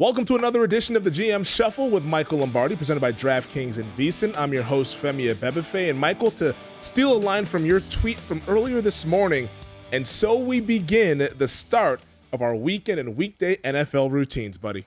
Welcome to another edition of the GM Shuffle with Michael Lombardi, presented by DraftKings and VSiN. I'm your host, Femi Abebefe, and Michael, to steal a line from your tweet from earlier this morning, and so we begin the start of our weekend and weekday NFL routines, buddy.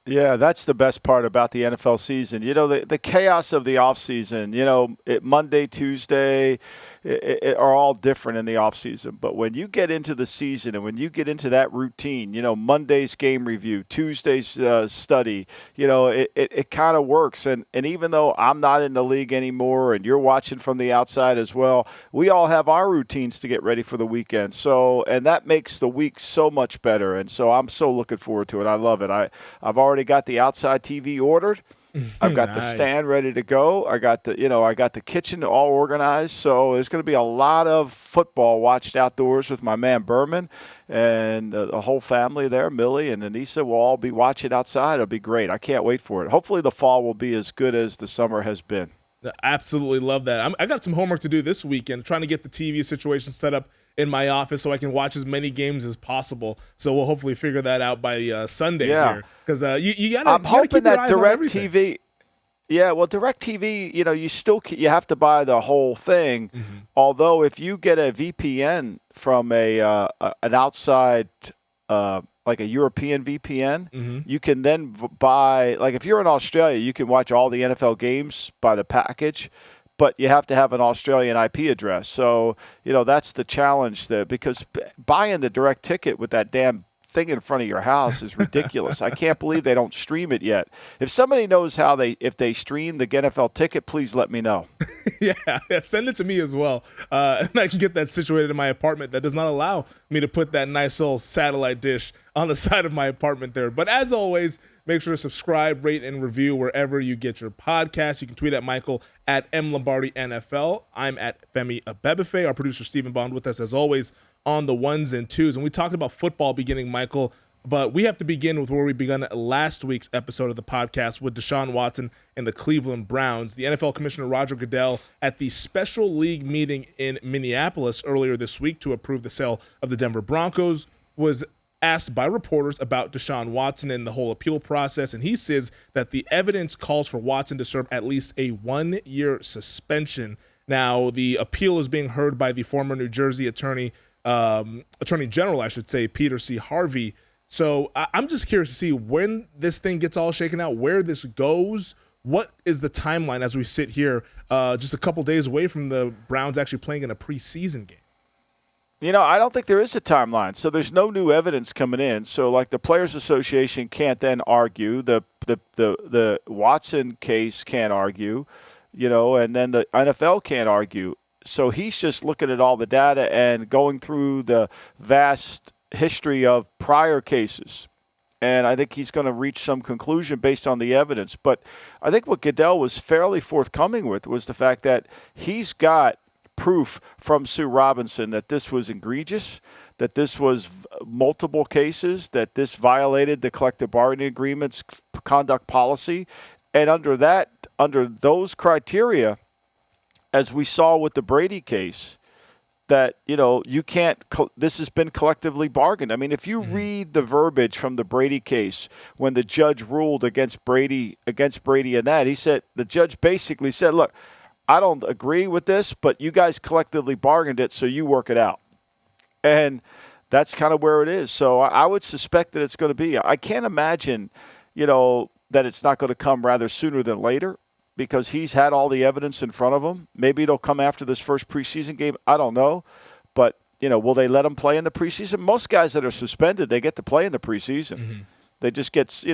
Yeah, that's the best part about the NFL season. You know, the chaos of the offseason, Monday, Tuesday are all different in the offseason. But when you get into the season and when you get into that routine, Monday's game review, Tuesday's study, it kind of works. And even though I'm not in the league anymore and you're watching from the outside as well, we all have our routines to get ready for the weekend. And that makes the week so much better. And so I'm so looking forward to it. I love it. I've already got the outside TV ordered. I've got the stand ready to go. I got the kitchen all organized. So there's going to be a lot of football watched outdoors with my man Berman and the whole family there. Millie and Anissa will all be watching outside. It'll be great. I can't wait for it. Hopefully the fall will be as good as the summer has been. Absolutely love that. I got some homework to do this weekend, trying to get the TV situation set up in my office so I can watch as many games as possible. So we'll hopefully figure that out by Sunday here. Because you gotta. I'm hoping that DirecTV. Yeah, well, DirecTV, you have to buy the whole thing. Mm-hmm. Although if you get a VPN from an outside, like a European VPN, mm-hmm. you can then buy. Like if you're in Australia, you can watch all the NFL games by the package. But you have to have an Australian IP address. So, that's the challenge there, because buying the direct ticket with that damn thing in front of your house is ridiculous. I can't believe they don't stream it yet. If somebody knows if they stream the NFL ticket, please let me know. Yeah, send it to me as well. And I can get that situated in my apartment. That does not allow me to put that nice old satellite dish on the side of my apartment there. But as always, make sure to subscribe, rate, and review wherever you get your podcasts. You can tweet at Michael at MLombardiNFL. I'm at Femi Abebefe. Our producer, Stephen Bond, with us, as always, on the ones and twos. And we talked about football beginning, Michael, but we have to begin with where we began last week's episode of the podcast with Deshaun Watson and the Cleveland Browns. The NFL Commissioner Roger Goodell, at the special league meeting in Minneapolis earlier this week to approve the sale of the Denver Broncos, was asked by reporters about Deshaun Watson and the whole appeal process, and he says that the evidence calls for Watson to serve at least a 1-year suspension. Now, the appeal is being heard by the former New Jersey Attorney General, I should say, Peter C. Harvey. So I'm just curious to see when this thing gets all shaken out, where this goes. What is the timeline as we sit here just a couple days away from the Browns actually playing in a preseason game? I don't think there is a timeline. So there's no new evidence coming in. So like the Players Association can't then argue. The Watson case can't argue, and then the NFL can't argue. So he's just looking at all the data and going through the vast history of prior cases. And I think he's going to reach some conclusion based on the evidence. But I think what Goodell was fairly forthcoming with was the fact that he's got proof from Sue Robinson that this was egregious, that this was multiple cases, that this violated the collective bargaining agreement's conduct policy. And under those criteria, as we saw with the Brady case, that, you can't, this has been collectively bargained. I mean, if you read the verbiage from the Brady case, when the judge ruled against Brady and that, the judge basically said, look, I don't agree with this, but you guys collectively bargained it, so you work it out. And that's kind of where it is. So I would suspect that it's going to be. I can't imagine, that it's not going to come rather sooner than later, because he's had all the evidence in front of him. Maybe it'll come after this first preseason game. I don't know. But, will they let him play in the preseason? Most guys that are suspended, they get to play in the preseason. Mm-hmm. They just get,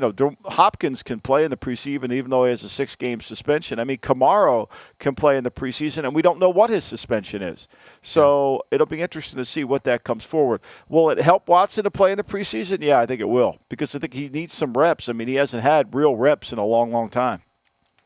Hopkins can play in the preseason even though he has a 6-game suspension. I mean, Kamara can play in the preseason, and we don't know what his suspension is. So it'll be interesting to see what that comes forward. Will it help Watson to play in the preseason? Yeah, I think it will, because I think he needs some reps. I mean, he hasn't had real reps in a long, long time.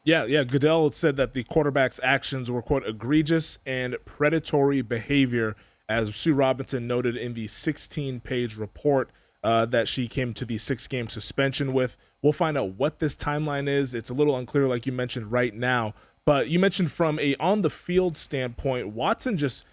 Yeah. Goodell said that the quarterback's actions were, quote, egregious and predatory behavior, as Sue Robinson noted in the 16-page report that she came to the 6-game suspension with. We'll find out what this timeline is. It's a little unclear, like you mentioned right now. But you mentioned from a on-the-field standpoint, Watson just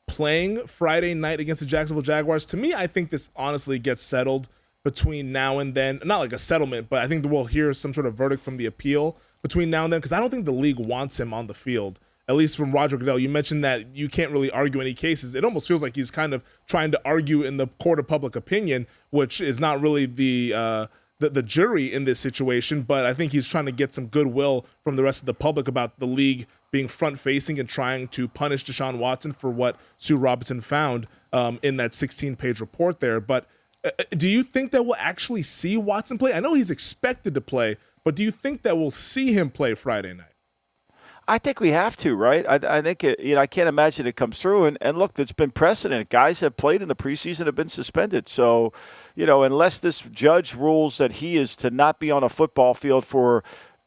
playing Friday night against the Jacksonville Jaguars. To me, I think this honestly gets settled between now and then. Not like a settlement, but I think we'll hear some sort of verdict from the appeal between now and then, because I don't think the league wants him on the field, at least from Roger Goodell. You mentioned that you can't really argue any cases. It almost feels like he's kind of trying to argue in the court of public opinion, which is not really the jury in this situation, but I think he's trying to get some goodwill from the rest of the public about the league being front-facing and trying to punish Deshaun Watson for what Sue Robinson found in that 16-page report there. But do you think that we'll actually see Watson play? I know he's expected to play, but do you think that we'll see him play Friday night? I think we have to, right? I think I can't imagine it comes through. And look, there's been precedent. Guys have played in the preseason have been suspended. So, unless this judge rules that he is to not be on a football field for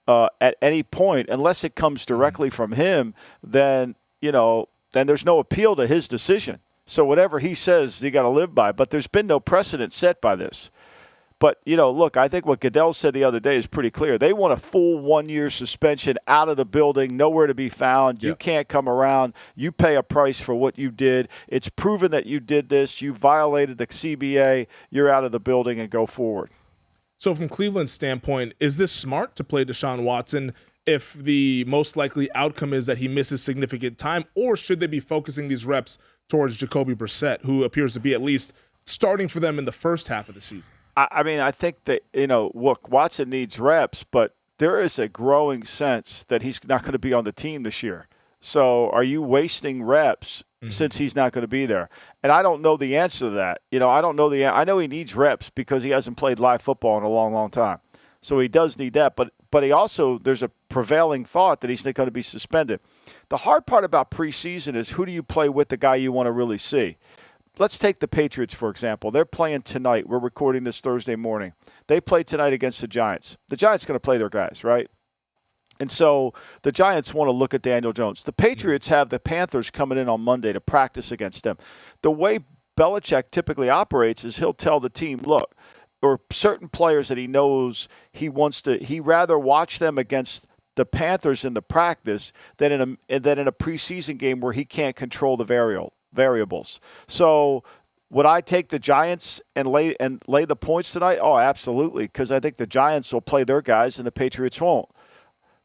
at any point, unless it comes directly from him, then there's no appeal to his decision. So whatever he says, you got to live by. But there's been no precedent set by this. But, look, I think what Goodell said the other day is pretty clear. They want a full 1-year suspension, out of the building, nowhere to be found. You can't come around. You pay a price for what you did. It's proven that you did this. You violated the CBA. You're out of the building and go forward. So from Cleveland's standpoint, is this smart to play Deshaun Watson if the most likely outcome is that he misses significant time, or should they be focusing these reps towards Jacoby Brissett, who appears to be at least starting for them in the first half of the season? I think that, look, Watson needs reps, but there is a growing sense that he's not going to be on the team this year. So are you wasting reps since he's not going to be there? And I don't know the answer to that. I don't know I know he needs reps because he hasn't played live football in a long, long time. So he does need that. But he also, there's a prevailing thought that he's not going to be suspended. The hard part about preseason is who do you play with the guy you want to really see? Let's take the Patriots, for example. They're playing tonight. We're recording this Thursday morning. They play tonight against the Giants. The Giants are going to play their guys, right? And so the Giants want to look at Daniel Jones. The Patriots have the Panthers coming in on Monday to practice against them. The way Belichick typically operates is he'll tell the team, look, or certain players that he knows he'd rather watch them against the Panthers in the practice than in a preseason game where he can't control the variables. So would I take the Giants and lay the points tonight? Oh, absolutely, because I think the Giants will play their guys and the Patriots won't.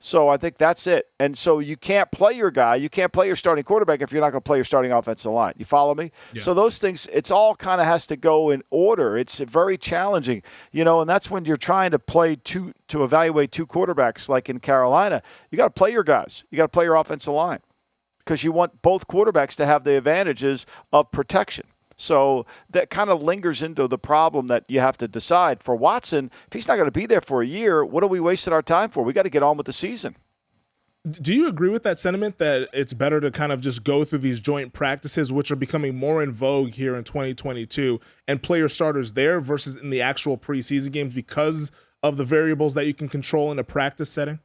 So I think that's it. And so you can't play your guy. You can't play your starting quarterback if you're not going to play your starting offensive line. You follow me? Yeah. So those things, it's all kind of has to go in order. It's very challenging, and that's when you're trying to to evaluate two quarterbacks like in Carolina. You got to play your guys. You got to play your offensive line because you want both quarterbacks to have the advantages of protection. So that kind of lingers into the problem that you have to decide. For Watson, if he's not going to be there for a year, what are we wasting our time for? We got to get on with the season. Do you agree with that sentiment that it's better to kind of just go through these joint practices, which are becoming more in vogue here in 2022, and play your starters there versus in the actual preseason games because of the variables that you can control in a practice setting?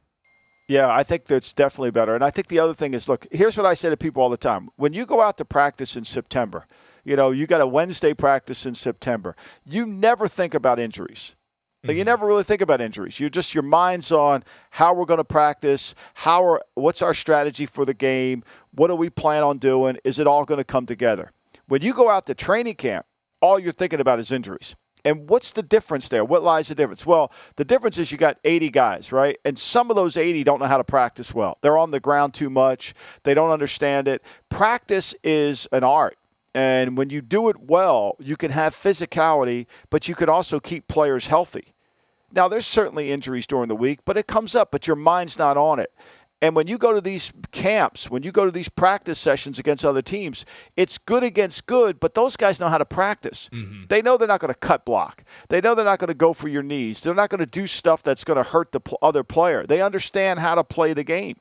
Yeah, I think that's definitely better. And I think the other thing is, look, here's what I say to people all the time. When you go out to practice in September, you got a Wednesday practice in September. You never think about injuries. Like, you never really think about injuries. Your mind's on how we're going to practice, what's our strategy for the game, what do we plan on doing, is it all going to come together? When you go out to training camp, all you're thinking about is injuries. And what's the difference there? What lies the difference? Well, the difference is you got 80 guys, right? And some of those 80 don't know how to practice well. They're on the ground too much. They don't understand it. Practice is an art. And when you do it well, you can have physicality, but you can also keep players healthy. Now, there's certainly injuries during the week, but it comes up, but your mind's not on it. And when you go to these camps, when you go to these practice sessions against other teams, it's good against good, but those guys know how to practice. They know they're not going to cut block. They know they're not going to go for your knees. They're not going to do stuff that's going to hurt the other player. They understand how to play the game.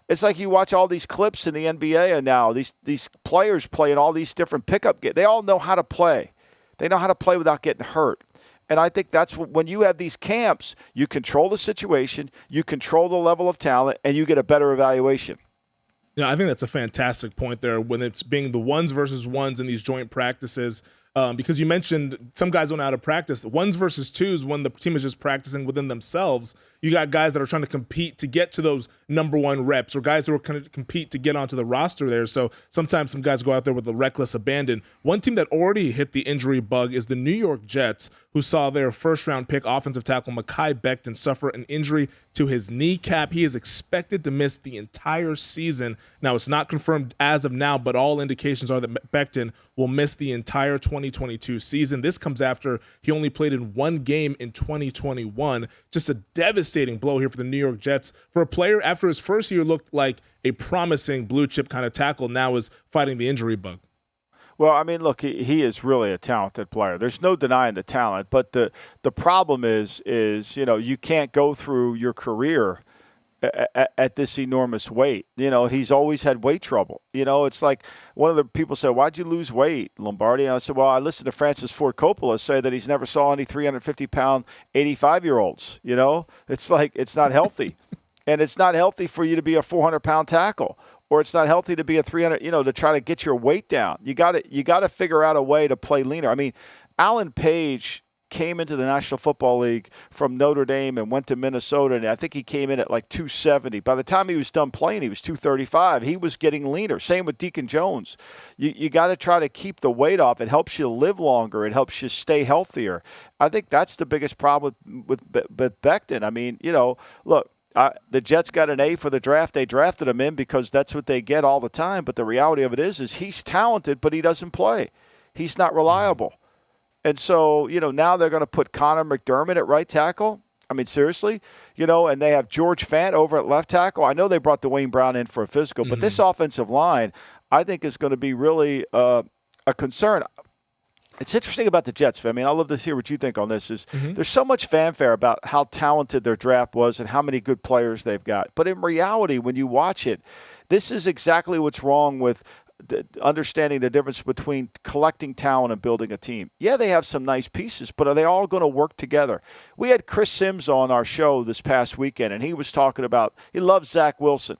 It's like you watch all these clips in the NBA and now these players playing all these different pickup games. They all know how to play. They know how to play without getting hurt. And I think that's when you have these camps, you control the situation, you control the level of talent, and you get a better evaluation. Yeah, I think that's a fantastic point there when it's being the ones versus ones in these joint practices. because you mentioned some guys don't know how to practice. Ones versus twos, when the team is just practicing within themselves, you got guys that are trying to compete to get to those number one reps, or guys that are going to compete to get onto the roster there. So sometimes some guys go out there with a reckless abandon. One team that already hit the injury bug is the New York Jets, who saw their first-round pick offensive tackle Makai Beckton suffer an injury to his kneecap. He is expected to miss the entire season. Now, it's not confirmed as of now, but all indications are that Beckton will miss the entire 2022 season. This comes after he only played in one game in 2021. Just a devastating blow here for the New York Jets. For a player after his first year looked like a promising blue-chip kind of tackle, now is fighting the injury bug. Well, I mean, look, he is really a talented player. There's no denying the talent, but the problem is you can't go through your career at this enormous weight. He's always had weight trouble. It's like one of the people said, "Why'd you lose weight, Lombardi?" And I said, "Well, I listened to Francis Ford Coppola say that he's never saw any 350-pound 85-year-olds. It's like it's not healthy, and it's not healthy for you to be a 400-pound tackle." Or it's not healthy to be a 300, to try to get your weight down. You got to figure out a way to play leaner. I mean, Alan Page came into the National Football League from Notre Dame and went to Minnesota, and I think he came in at like 270. By the time he was done playing, he was 235. He was getting leaner. Same with Deacon Jones. You got to try to keep the weight off. It helps you live longer. It helps you stay healthier. I think that's the biggest problem with Beckton. I mean, look. The Jets got an A for the draft. They drafted him in because that's what they get all the time. But the reality of it is he's talented, but he doesn't play. He's not reliable. And so, now they're going to put Connor McDermott at right tackle. I mean, seriously, and they have George Fant over at left tackle. I know they brought Dwayne Brown in for a physical, but this offensive line, I think, is going to be really a concern. It's interesting about the Jets, Femi. I'd love to hear what you think on this. There's so much fanfare about how talented their draft was and how many good players they've got. But in reality, when you watch it, this is exactly what's wrong with understanding the difference between collecting talent and building a team. Yeah, they have some nice pieces, but are they all going to work together? We had Chris Sims on our show this past weekend, and he was talking about he loves Zach Wilson.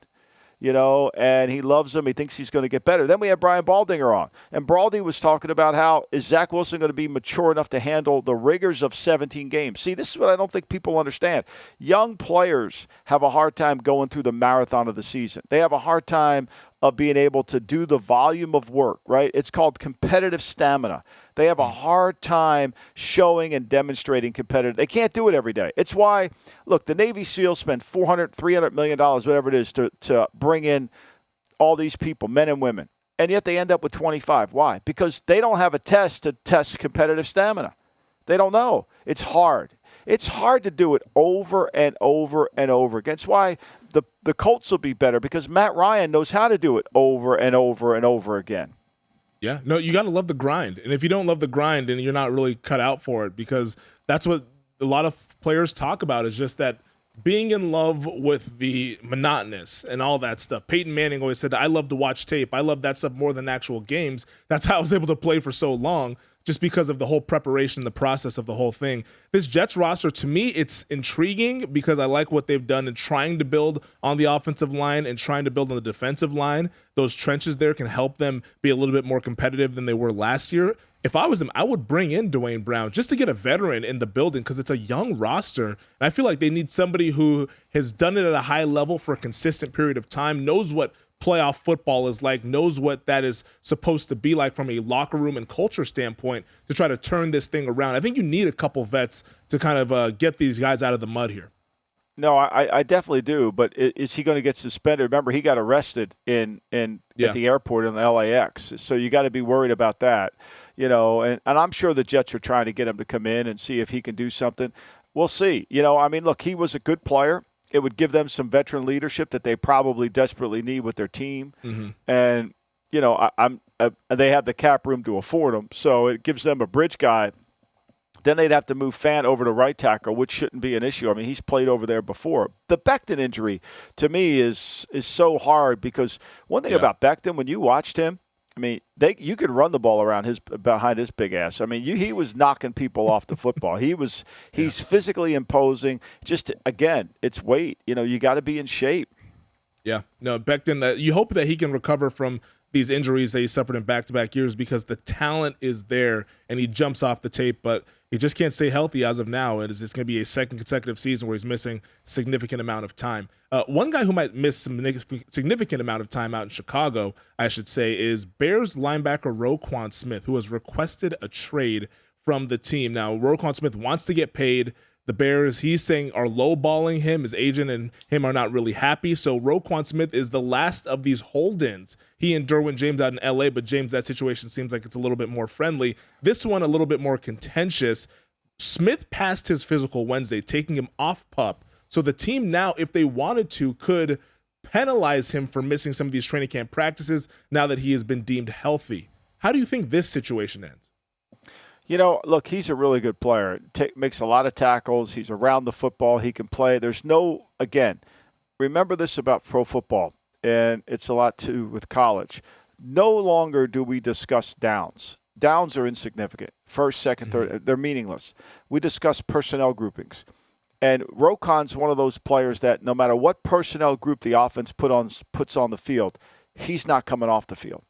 And he loves him. He thinks he's going to get better. Then we had Brian Baldinger on. And Baldy was talking about how is Zach Wilson going to be mature enough to handle the rigors of 17 games. See, this is what I don't think people understand. Young players have a hard time going through the marathon of the season. They have a hard time of being able to do the volume of work, right? It's called competitive stamina. They have a hard time showing and demonstrating competitive. They can't do it every day. It's why, look, the Navy SEALs spend $300 million, whatever it is, to bring in all these people, men and women. And yet they end up with 25. Why? Because they don't have a test to test competitive stamina. They don't know. It's hard. It's hard to do it over and over and over again. It's why the Colts will be better, because Matt Ryan knows how to do it over and over and over again. Yeah, no, you got to love the grind. And if you don't love the grind, then you're not really cut out for it, because that's what a lot of players talk about, is just that being in love with the monotonous and all that stuff. Peyton Manning always said, I love to watch tape. I love that stuff more than actual games. That's how I was able to play for so long, just because of the whole preparation, the process of the whole thing. This Jets roster, to me, it's intriguing because I like what they've done in trying to build on the offensive line and trying to build on the defensive line. Those trenches there can help them be a little bit more competitive than they were last year. If I was him, I would bring in Dwayne Brown just to get a veteran in the building, because it's a young roster. And I feel like they need somebody who has done it at a high level for a consistent period of time, knows what playoff football is like, knows what that is supposed to be like from a locker room and culture standpoint, to try to turn this thing around. I think you need a couple vets to kind of get these guys out of the mud here. No, I definitely do. But is he going to get suspended? Remember, he got arrested at the airport in the LAX. So you got to be worried about that. And I'm sure the Jets are trying to get him to come in and see if he can do something. We'll see. I mean, look, he was a good player. It would give them some veteran leadership that they probably desperately need with their team. And, they have the cap room to afford him. So it gives them a bridge guy. Then they'd have to move Fant over to right tackle, which shouldn't be an issue. I mean, he's played over there before. The Beckton injury, to me, is so hard, because one thing about Beckton, when you watched him, I mean, you could run the ball around behind his big ass. I mean, he was knocking people off the football. He's physically imposing. Just, again, it's weight. You got to be in shape. Yeah. No, Beckton, you hope that he can recover from these injuries that he suffered in back-to-back years because the talent is there and he jumps off the tape, but he just can't stay healthy as of now. It's going to be a second consecutive season where he's missing significant amount of time. One guy who might miss some significant amount of time out in Chicago, I should say, is Bears linebacker Roquan Smith, who has requested a trade from the team. Now, Roquan Smith wants to get paid. The Bears, he's saying, are lowballing him. His agent and him are not really happy. So Roquan Smith is the last of these hold-ins. He and Derwin James out in L.A., but James, that situation seems like it's a little bit more friendly. This one, a little bit more contentious. Smith passed his physical Wednesday, taking him off PUP. So the team now, if they wanted to, could penalize him for missing some of these training camp practices now that he has been deemed healthy. How do you think this situation ends? You know, look, he's a really good player. Makes a lot of tackles. He's around the football. He can play. Again, remember this about pro football, and it's a lot too with college. No longer do we discuss downs. Downs are insignificant. First, second, third, they're meaningless. We discuss personnel groupings. And Roquan's one of those players that no matter what personnel group the offense puts on the field, he's not coming off the field.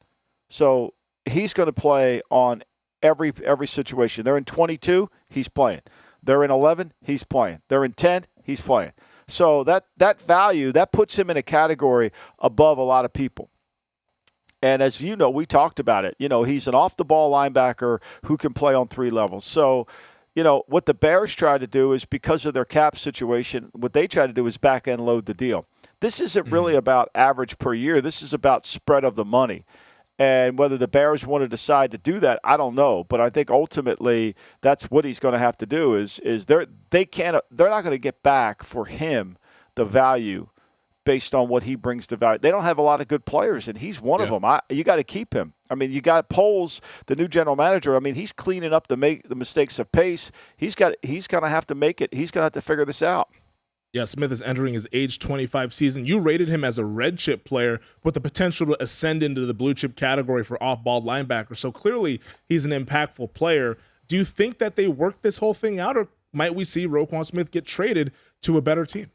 So he's going to play on every situation. They're in 22, he's playing. They're in 11, he's playing. They're in 10, he's playing. So that value, that puts him in a category above a lot of people. And as you know, we talked about it. You know, he's an off-the-ball linebacker who can play on 3 levels. So, you know, what the Bears try to do is, because of their cap situation, what they try to do is back-end load the deal. This isn't really about average per year. This is about spread of the money. And whether the Bears want to decide to do that, I don't know. But I think ultimately that's what he's going to have to do. Is they're not going to get back for him the value based on what he brings to value. They don't have a lot of good players, and he's one of them. You got to keep him. I mean, you got Poles, the new general manager. I mean, he's cleaning up the mistakes of Pace. He's going to have to make it. He's going to have to figure this out. Yeah, Smith is entering his age 25 season. You rated him as a red chip player with the potential to ascend into the blue chip category for off-ball linebacker. So clearly he's an impactful player. Do you think that they work this whole thing out, or might we see Roquan Smith get traded to a better team?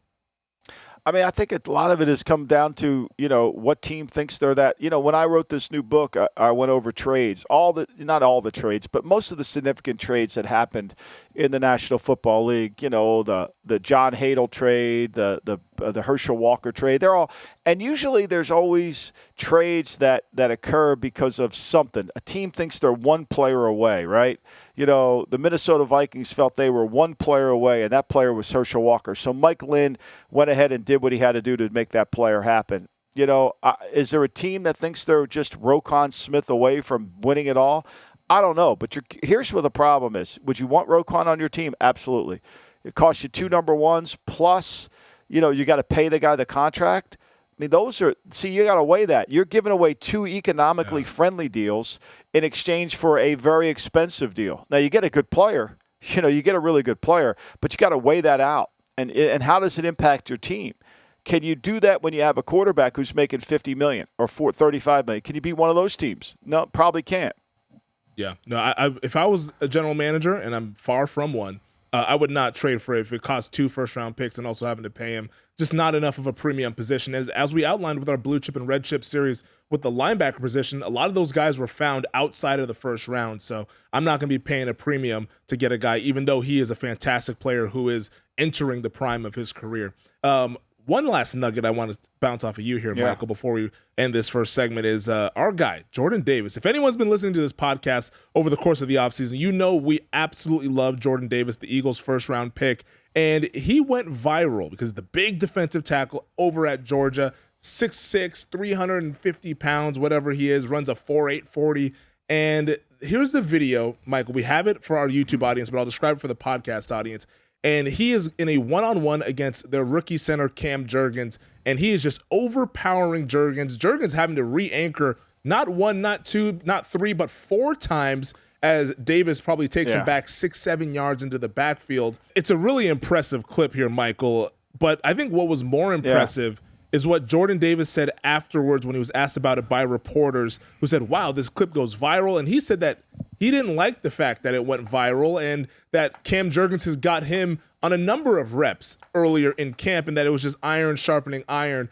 I mean, I think a lot of it has come down to, you know, what team thinks they're that. You know, when I wrote this new book, I went over trades, not all the trades, but most of the significant trades that happened in the National Football League. You know, the John Hadel trade, the Herschel Walker trade. They're all, and usually there's always trades that occur because of something. A team thinks they're one player away, right? You know, the Minnesota Vikings felt they were one player away, and that player was Herschel Walker. So Mike Lynn went ahead and did what he had to do to make that player happen. You know, is there a team that thinks they're just Roquan Smith away from winning it all? I don't know, but here's what the problem is. Would you want Roquan on your team? Absolutely. It costs you 2 number ones, plus, you know, you got to pay the guy the contract. I mean, you got to weigh that. You're giving away 2 economically friendly deals in exchange for a very expensive deal. Now, you get a good player, you know, you get a really good player, but you got to weigh that out. And how does it impact your team? Can you do that when you have a quarterback who's making $50 million or $35 million? Can you be one of those teams? No, probably can't. Yeah. No, if I was a general manager, and I'm far from one, I would not trade for it if it costs 2 first-round picks and also having to pay him. Just not enough of a premium position. As we outlined with our blue chip and red chip series with the linebacker position, a lot of those guys were found outside of the first round. So I'm not going to be paying a premium to get a guy, even though he is a fantastic player who is entering the prime of his career. One last nugget I want to bounce off of you here, Michael, before we end this first segment is our guy, Jordan Davis. If anyone's been listening to this podcast over the course of the offseason, you know we absolutely love Jordan Davis, the Eagles' first-round pick. And he went viral because the big defensive tackle over at Georgia, 6'6", 350 pounds, whatever he is, runs a 4.8 40. And here's the video, Michael. We have it for our YouTube audience, but I'll describe it for the podcast audience. And he is in a one-on-one against their rookie center, Cam Jurgens, and he is just overpowering Jurgens. Jurgens having to re-anchor not 1, not 2, not 3, but 4 times as Davis probably takes him back 6-7 yards into the backfield. It's a really impressive clip here, Michael, but I think what was more impressive is what Jordan Davis said afterwards when he was asked about it by reporters who said, wow, this clip goes viral. And he said that he didn't like the fact that it went viral and that Cam Jurgens has got him on a number of reps earlier in camp and that it was just iron sharpening iron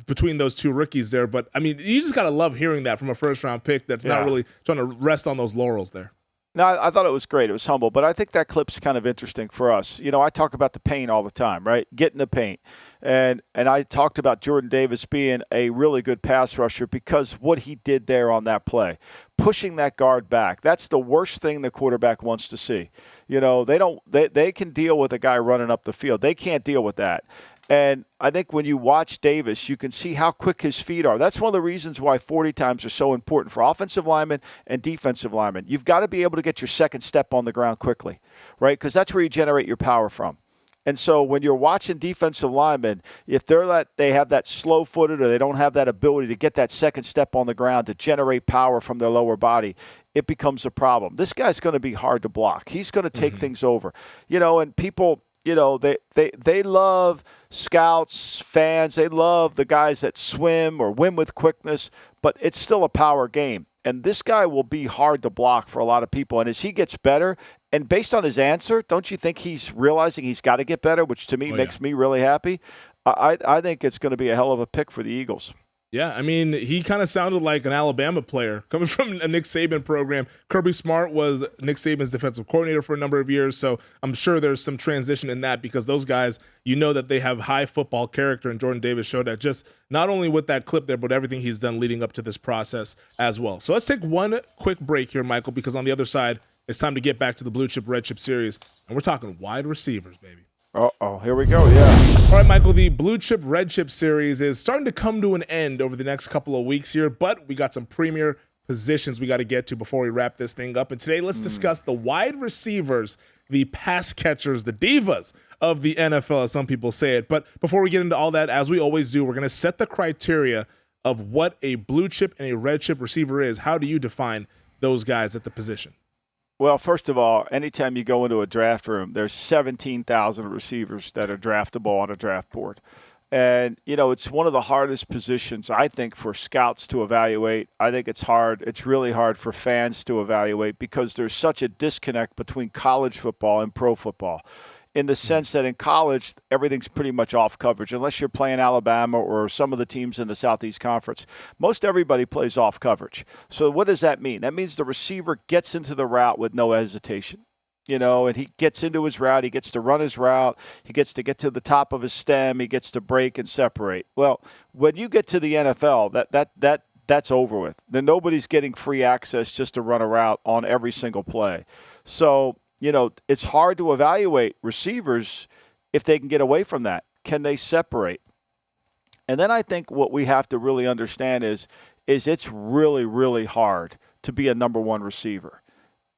between those two rookies there. But, I mean, you just got to love hearing that from a first-round pick that's not really trying to rest on those laurels there. No, I thought it was great. It was humble. But I think that clip's kind of interesting for us. You know, I talk about the paint all the time, right? Get in the paint. And I talked about Jordan Davis being a really good pass rusher because what he did there on that play, pushing that guard back, that's the worst thing the quarterback wants to see. You know, they can deal with a guy running up the field. They can't deal with that. And I think when you watch Davis, you can see how quick his feet are. That's one of the reasons why 40 times are so important for offensive linemen and defensive linemen. You've got to be able to get your second step on the ground quickly, right? Because that's where you generate your power from. And so when you're watching defensive linemen, if they have that slow-footed or they don't have that ability to get that second step on the ground to generate power from their lower body, it becomes a problem. This guy's going to be hard to block. He's going to take things over. You know, and people – you know, they love scouts, fans. They love the guys that swim or win with quickness, but it's still a power game. And this guy will be hard to block for a lot of people. And as he gets better, and based on his answer, don't you think he's realizing he's got to get better, which to me makes me really happy? I think it's going to be a hell of a pick for the Eagles. Yeah, I mean, he kind of sounded like an Alabama player coming from a Nick Saban program. Kirby Smart was Nick Saban's defensive coordinator for a number of years, so I'm sure there's some transition in that because those guys, you know that they have high football character, and Jordan Davis showed that just not only with that clip there, but everything he's done leading up to this process as well. So let's take one quick break here, Michael, because on the other side, it's time to get back to the Blue Chip Red Chip series, and we're talking wide receivers, baby. Uh-oh, here we go, yeah. All right, Michael, the Blue Chip Red Chip series is starting to come to an end over the next couple of weeks here, but we got some premier positions we got to get to before we wrap this thing up. And today, let's discuss the wide receivers, the pass catchers, the divas of the NFL, as some people say it. But before we get into all that, as we always do, we're going to set the criteria of what a blue chip and a red chip receiver is. How do you define those guys at the position? Well, first of all, anytime you go into a draft room, there's 17,000 receivers that are draftable on a draft board. And, you know, it's one of the hardest positions, I think, for scouts to evaluate. I think it's hard. It's really hard for fans to evaluate because there's such a disconnect between college football and pro football, in the sense that in college, everything's pretty much off coverage, unless you're playing Alabama or some of the teams in the Southeast Conference. Most everybody plays off coverage. So what does that mean? That means the receiver gets into the route with no hesitation. You know, and he gets into his route. He gets to run his route. He gets to get to the top of his stem. He gets to break and separate. Well, when you get to the NFL, that's over with. Then nobody's getting free access just to run a route on every single play. So, you know, it's hard to evaluate receivers if they can get away from that. Can they separate? And then I think what we have to really understand is it's really, really hard to be a number one receiver.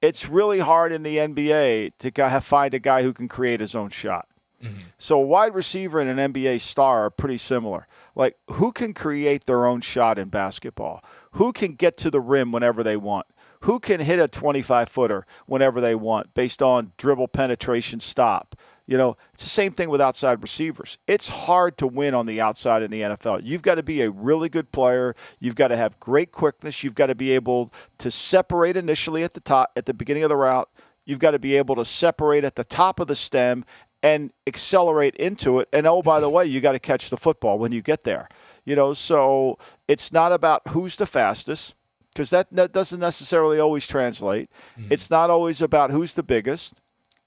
It's really hard in the NBA to find a guy who can create his own shot. Mm-hmm. So a wide receiver and an NBA star are pretty similar. Like, who can create their own shot in basketball? Who can get to the rim whenever they want? Who can hit a 25-footer whenever they want based on dribble, penetration, stop? You know, it's the same thing with outside receivers. It's hard to win on the outside in the NFL. You've got to be a really good player. You've got to have great quickness. You've got to be able to separate initially at the top, at the beginning of the route. You've got to be able to separate at the top of the stem and accelerate into it. And, oh, by the way, you got to catch the football when you get there. You know, so it's not about who's the fastest, because that doesn't necessarily always translate. Mm-hmm. It's not always about who's the biggest.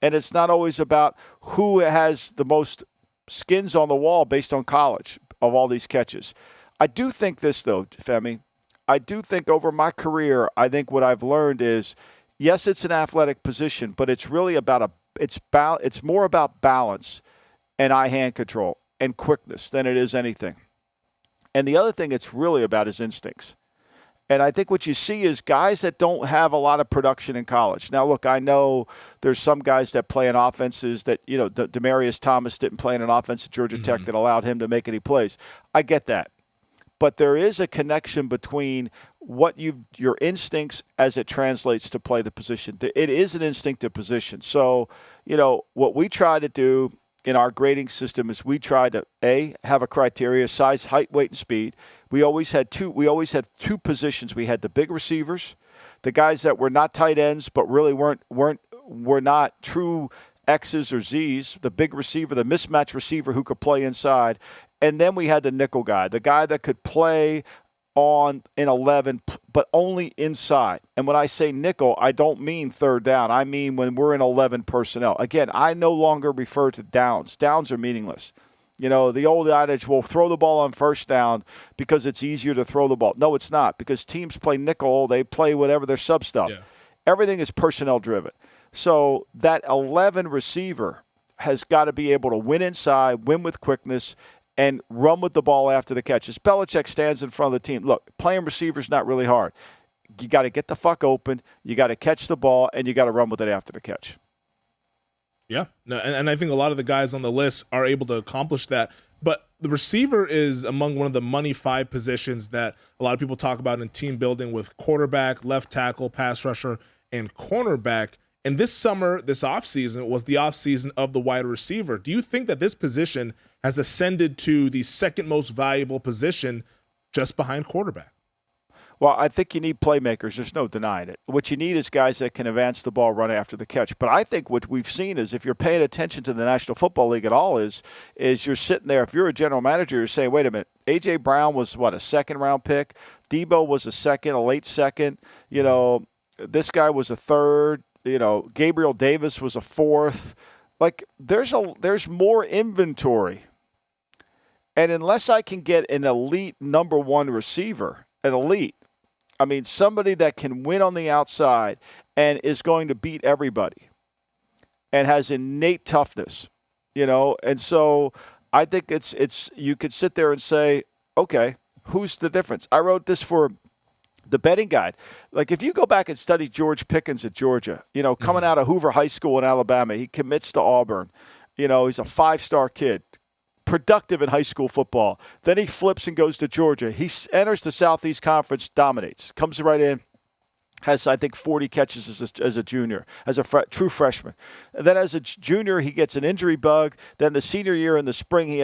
And it's not always about who has the most skins on the wall based on college of all these catches. I do think this, though, Femi. I do think over my career, I think what I've learned is, yes, it's an athletic position, but it's really about it's more about balance and eye-hand control and quickness than it is anything. And the other thing it's really about is instincts. And I think what you see is guys that don't have a lot of production in college. Now, look, I know there's some guys that play in offenses that, you know, Demaryius Thomas didn't play in an offense at Georgia Tech that allowed him to make any plays. I get that. But there is a connection between your instincts as it translates to play the position. It is an instinctive position. So, you know, what we try to do in our grading system is we try to have a criteria: size, height, weight, and speed. We always had two positions. We had the big receivers, the guys that were not tight ends but really were not true X's or Z's, the big receiver, the mismatch receiver who could play inside. And then we had the nickel guy, the guy that could play in 11, but only inside. And when I say nickel, I don't mean third down. I mean when we're in 11 personnel. Again, I no longer refer to downs. Downs are meaningless. You know, the old adage, we'll throw the ball on first down because it's easier to throw the ball. No, it's not, because teams play nickel. They play whatever their sub stuff. Yeah. Everything is personnel driven. So that 11 receiver has got to be able to win inside, win with quickness, and run with the ball after the catch. As Belichick stands in front of the team, look, playing receiver is not really hard. You got to get the fuck open, you got to catch the ball, and you got to run with it after the catch. Yeah, no, and I think a lot of the guys on the list are able to accomplish that. But the receiver is among one of the money 5 positions that a lot of people talk about in team building, with quarterback, left tackle, pass rusher, and cornerback. And this summer, this offseason, was the offseason of the wide receiver. Do you think that this position has ascended to the second most valuable position just behind quarterback? Well, I think you need playmakers. There's no denying it. What you need is guys that can advance the ball, run after the catch. But I think what we've seen is, if you're paying attention to the National Football League at all, is you're sitting there, if you're a general manager, you're saying, wait a minute, A.J. Brown was, a second-round pick? Deebo was a late second. You know, this guy was a third. You know, Gabriel Davis was a fourth. Like, there's more inventory. And unless I can get an elite number 1 receiver, somebody that can win on the outside and is going to beat everybody and has innate toughness, you know. And so I think it's you could sit there and say, okay, who's the difference? I wrote this for the betting guide. Like, if you go back and study George Pickens at Georgia, you know, coming out of Hoover High School in Alabama, he commits to Auburn. You know, he's a 5-star kid, productive in high school football. Then he flips and goes to Georgia. He enters the Southeast Conference, dominates, comes right in, has, I think, 40 catches as a junior, as a true freshman. And then as a junior, he gets an injury bug. Then the senior year in the spring, he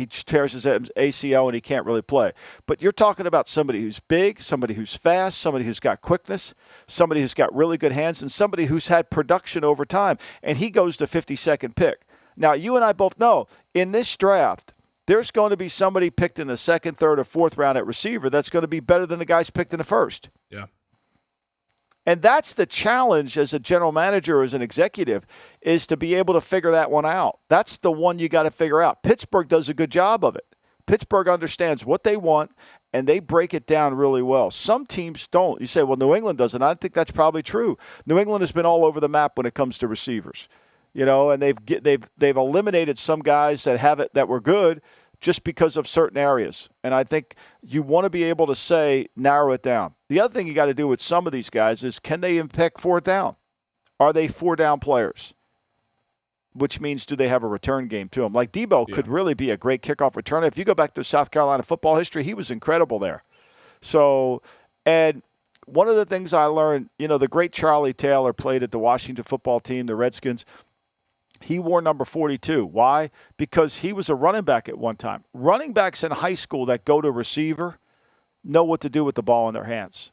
tears his ACL and he can't really play. But you're talking about somebody who's big, somebody who's fast, somebody who's got quickness, somebody who's got really good hands, and somebody who's had production over time. And he goes to 52nd pick. Now, you and I both know, in this draft, there's going to be somebody picked in the 2nd, 3rd, or 4th round at receiver that's going to be better than the guys picked in the 1st. Yeah. And that's the challenge as a general manager or as an executive, is to be able to figure that one out. That's the one you got to figure out. Pittsburgh does a good job of it. Pittsburgh understands what they want, and they break it down really well. Some teams don't. You say, well, New England doesn't. I think that's probably true. New England has been all over the map when it comes to receivers. You know, and they've eliminated some guys that were good just because of certain areas. And I think you want to be able to say, narrow it down. The other thing you got to do with some of these guys is, can they impact 4th down? Are they 4-down players? Which means, do they have a return game to them? Like Deebo could really be a great kickoff returner. If you go back to South Carolina football history, he was incredible there. So, and one of the things I learned, you know, the great Charlie Taylor played at the Washington football team, the Redskins. He wore number 42. Why? Because he was a running back at one time. Running backs in high school that go to receiver know what to do with the ball in their hands.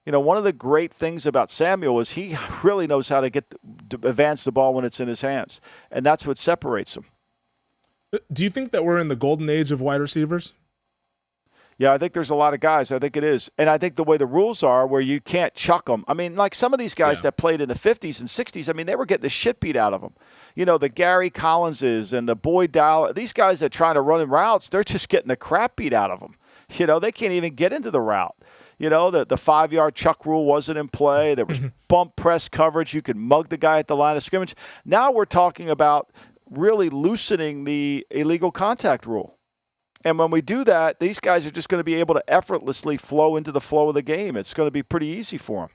You know, one of the great things about Samuel is he really knows how to advance the ball when it's in his hands, and that's what separates him. Do you think that we're in the golden age of wide receivers? Yeah, I think there's a lot of guys. I think it is. And I think the way the rules are, where you can't chuck them. I mean, like some of these guys that played in the 50s and 60s, I mean, they were getting the shit beat out of them. You know, the Gary Collinses and the Boyd Dowell, these guys that try to run in routes, they're just getting the crap beat out of them. You know, they can't even get into the route. You know, the 5-yard chuck rule wasn't in play. There was bump press coverage. You could mug the guy at the line of scrimmage. Now we're talking about really loosening the illegal contact rule. And when we do that, these guys are just going to be able to effortlessly flow into the flow of the game. It's going to be pretty easy for them.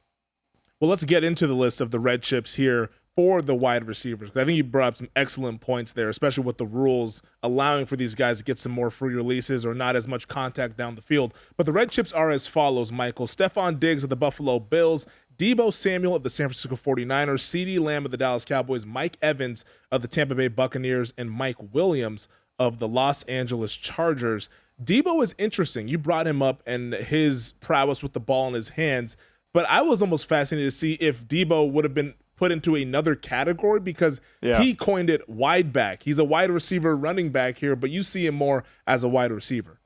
Well, let's get into the list of the red chips here for the wide receivers. I think you brought up some excellent points there, especially with the rules allowing for these guys to get some more free releases or not as much contact down the field. But the red chips are as follows, Michael. Stefon Diggs of the Buffalo Bills, Deebo Samuel of the San Francisco 49ers, CeeDee Lamb of the Dallas Cowboys, Mike Evans of the Tampa Bay Buccaneers, and Mike Williams of the Los Angeles Chargers. Deebo is interesting. You brought him up and his prowess with the ball in his hands, but I was almost fascinated to see if Deebo would have been put into another category because he coined it wide back. He's a wide receiver running back here, but you see him more as a wide receiver.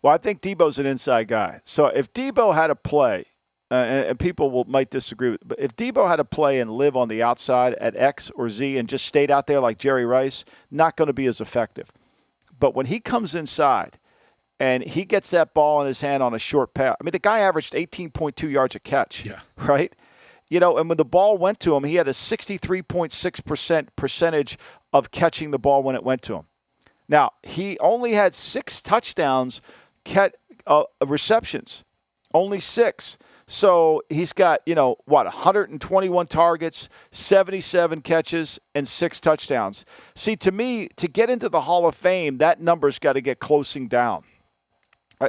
Well, I think Deebo's an inside guy. So if Deebo had to play, and people might disagree with, but if Deebo had to play and live on the outside at X or Z and just stayed out there like Jerry Rice, not going to be as effective. But when he comes inside and he gets that ball in his hand on a short pass, I mean, the guy averaged 18.2 yards a catch, right? You know, and when the ball went to him, he had a 63.6% percentage of catching the ball when it went to him. Now, he only had 6 touchdowns, receptions, only 6. So he's got, 121 targets, 77 catches, and 6 touchdowns. See, to me, to get into the Hall of Fame, that number's got to get closing down.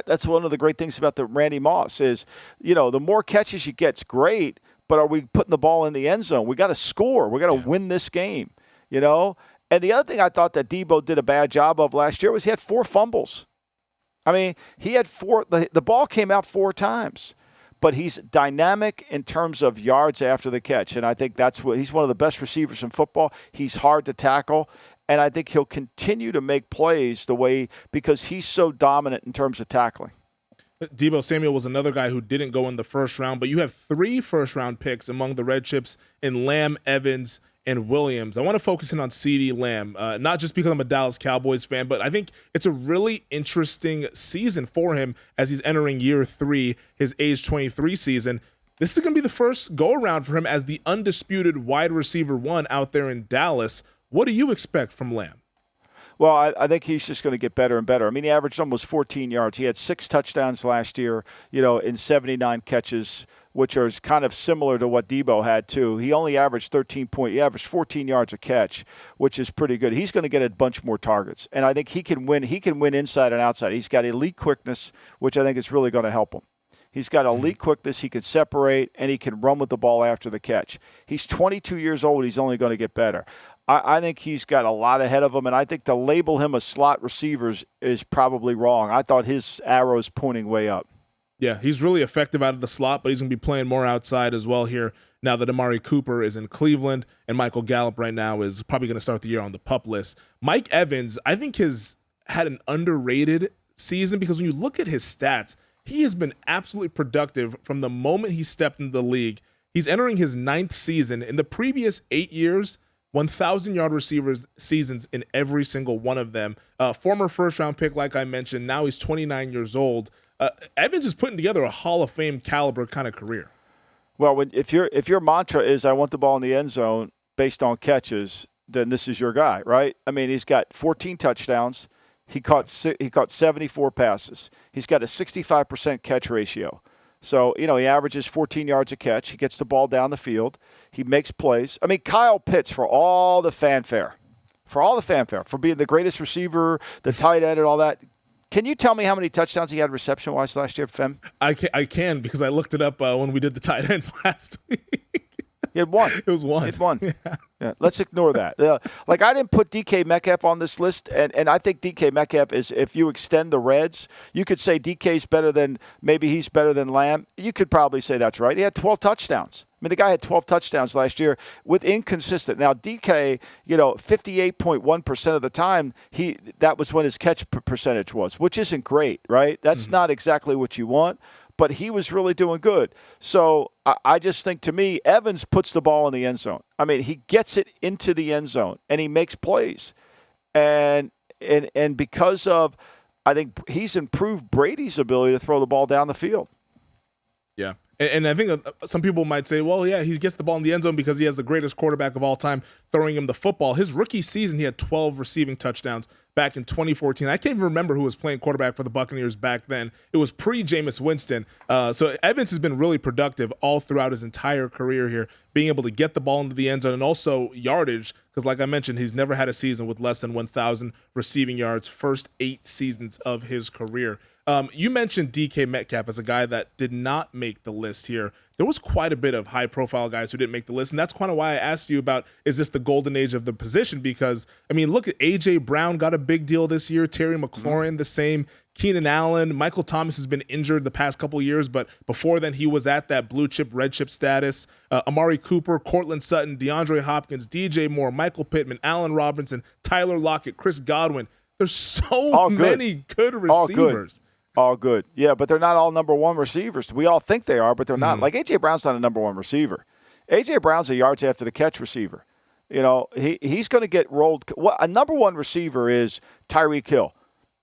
That's one of the great things about the Randy Moss is, the more catches you get's great, but are we putting the ball in the end zone? We got to score. We got to win this game, And the other thing I thought that Deebo did a bad job of last year was he had 4 fumbles. I mean, he had 4. The ball came out 4 times, but he's dynamic in terms of yards after the catch, and I think he's one of the best receivers in football. He's hard to tackle, and I think he'll continue to make plays because he's so dominant in terms of tackling. Deebo Samuel was another guy who didn't go in the first round, but you have 3 first-round picks among the red chips in Lamb, Evans, and Williams. I want to focus in on CeeDee Lamb, not just because I'm a Dallas Cowboys fan, but I think it's a really interesting season for him as he's entering year 3, his age 23 season. This is going to be the first go-around for him as the undisputed wide receiver 1 out there in Dallas. What do you expect from Lamb? Well, I think he's just going to get better and better. I mean, he averaged almost 14 yards. He had 6 touchdowns last year, in 79 catches, which is kind of similar to what Deebo had too. He only averaged 14 yards a catch, which is pretty good. He's going to get a bunch more targets, and I think he can win. He can win inside and outside. He's got elite quickness, which I think is really going to help him. He's got elite quickness. He can separate, and he can run with the ball after the catch. He's 22 years old. He's only going to get better. I think he's got a lot ahead of him, and I think to label him a slot receiver is probably wrong. I thought his arrow's pointing way up. Yeah, he's really effective out of the slot, but he's going to be playing more outside as well here now that Amari Cooper is in Cleveland, and Michael Gallup right now is probably going to start the year on the PUP list. Mike Evans, I think, has had an underrated season because when you look at his stats, he has been absolutely productive from the moment he stepped into the league. He's entering his 9th season. In the previous 8 years, 1,000-yard receivers seasons in every single one of them. Former first-round pick, like I mentioned. Now he's 29 years old. Evans is putting together a Hall of Fame caliber kind of career. Well, if your mantra is I want the ball in the end zone based on catches, then this is your guy, right? I mean, he's got 14 touchdowns. He caught 74 passes. He's got a 65% catch ratio. So, he averages 14 yards a catch. He gets the ball down the field. He makes plays. I mean, Kyle Pitts, for all the fanfare, for being the greatest receiver, the tight end and all that, can you tell me how many touchdowns he had reception-wise last year, Fem? I can because I looked it up when we did the tight ends last week. He had 1. It was 1. He had 1. Yeah. Let's ignore that. I didn't put DK Metcalf on this list, and I think DK Metcalf is, if you extend the Reds, you could say DK's better than, maybe he's better than Lamb. You could probably say that's right. He had 12 touchdowns. I mean, the guy had 12 touchdowns last year with inconsistent. Now, DK, 58.1% of the time, that was when his catch percentage was, which isn't great, right? That's not exactly what you want. But he was really doing good. So I just think, to me, Evans puts the ball in the end zone. I mean, he gets it into the end zone, and he makes plays. And because of, I think he's improved Brady's ability to throw the ball down the field. Yeah. And I think some people might say, well, yeah, he gets the ball in the end zone because he has the greatest quarterback of all time throwing him the football. His rookie season, he had 12 receiving touchdowns. back in 2014. I can't even remember who was playing quarterback for the Buccaneers back then. It was pre-Jameis Winston. So Evans has been really productive all throughout his entire career here, being able to get the ball into the end zone and also yardage, because like I mentioned, he's never had a season with less than 1,000 receiving yards, first 8 seasons of his career. You mentioned DK Metcalf as a guy that did not make the list here. There was quite a bit of high-profile guys who didn't make the list, and that's kind of why I asked you about, is this the golden age of the position? Because, I mean, look at A.J. Brown got a big deal this year, Terry McLaurin the same, Keenan Allen, Michael Thomas has been injured the past couple of years, but before then he was at that blue chip, red chip status. Amari Cooper, Cortland Sutton, DeAndre Hopkins, DJ Moore, Michael Pittman, Allen Robinson, Tyler Lockett, Chris Godwin. There's so many good receivers. All good. Yeah, but they're not all number one receivers. We all think they are, but they're not. Like, A.J. Brown's not a number one receiver. A.J. Brown's a yards after the catch receiver. You know, he's going to get rolled. Well, a number one receiver is Tyreek Hill.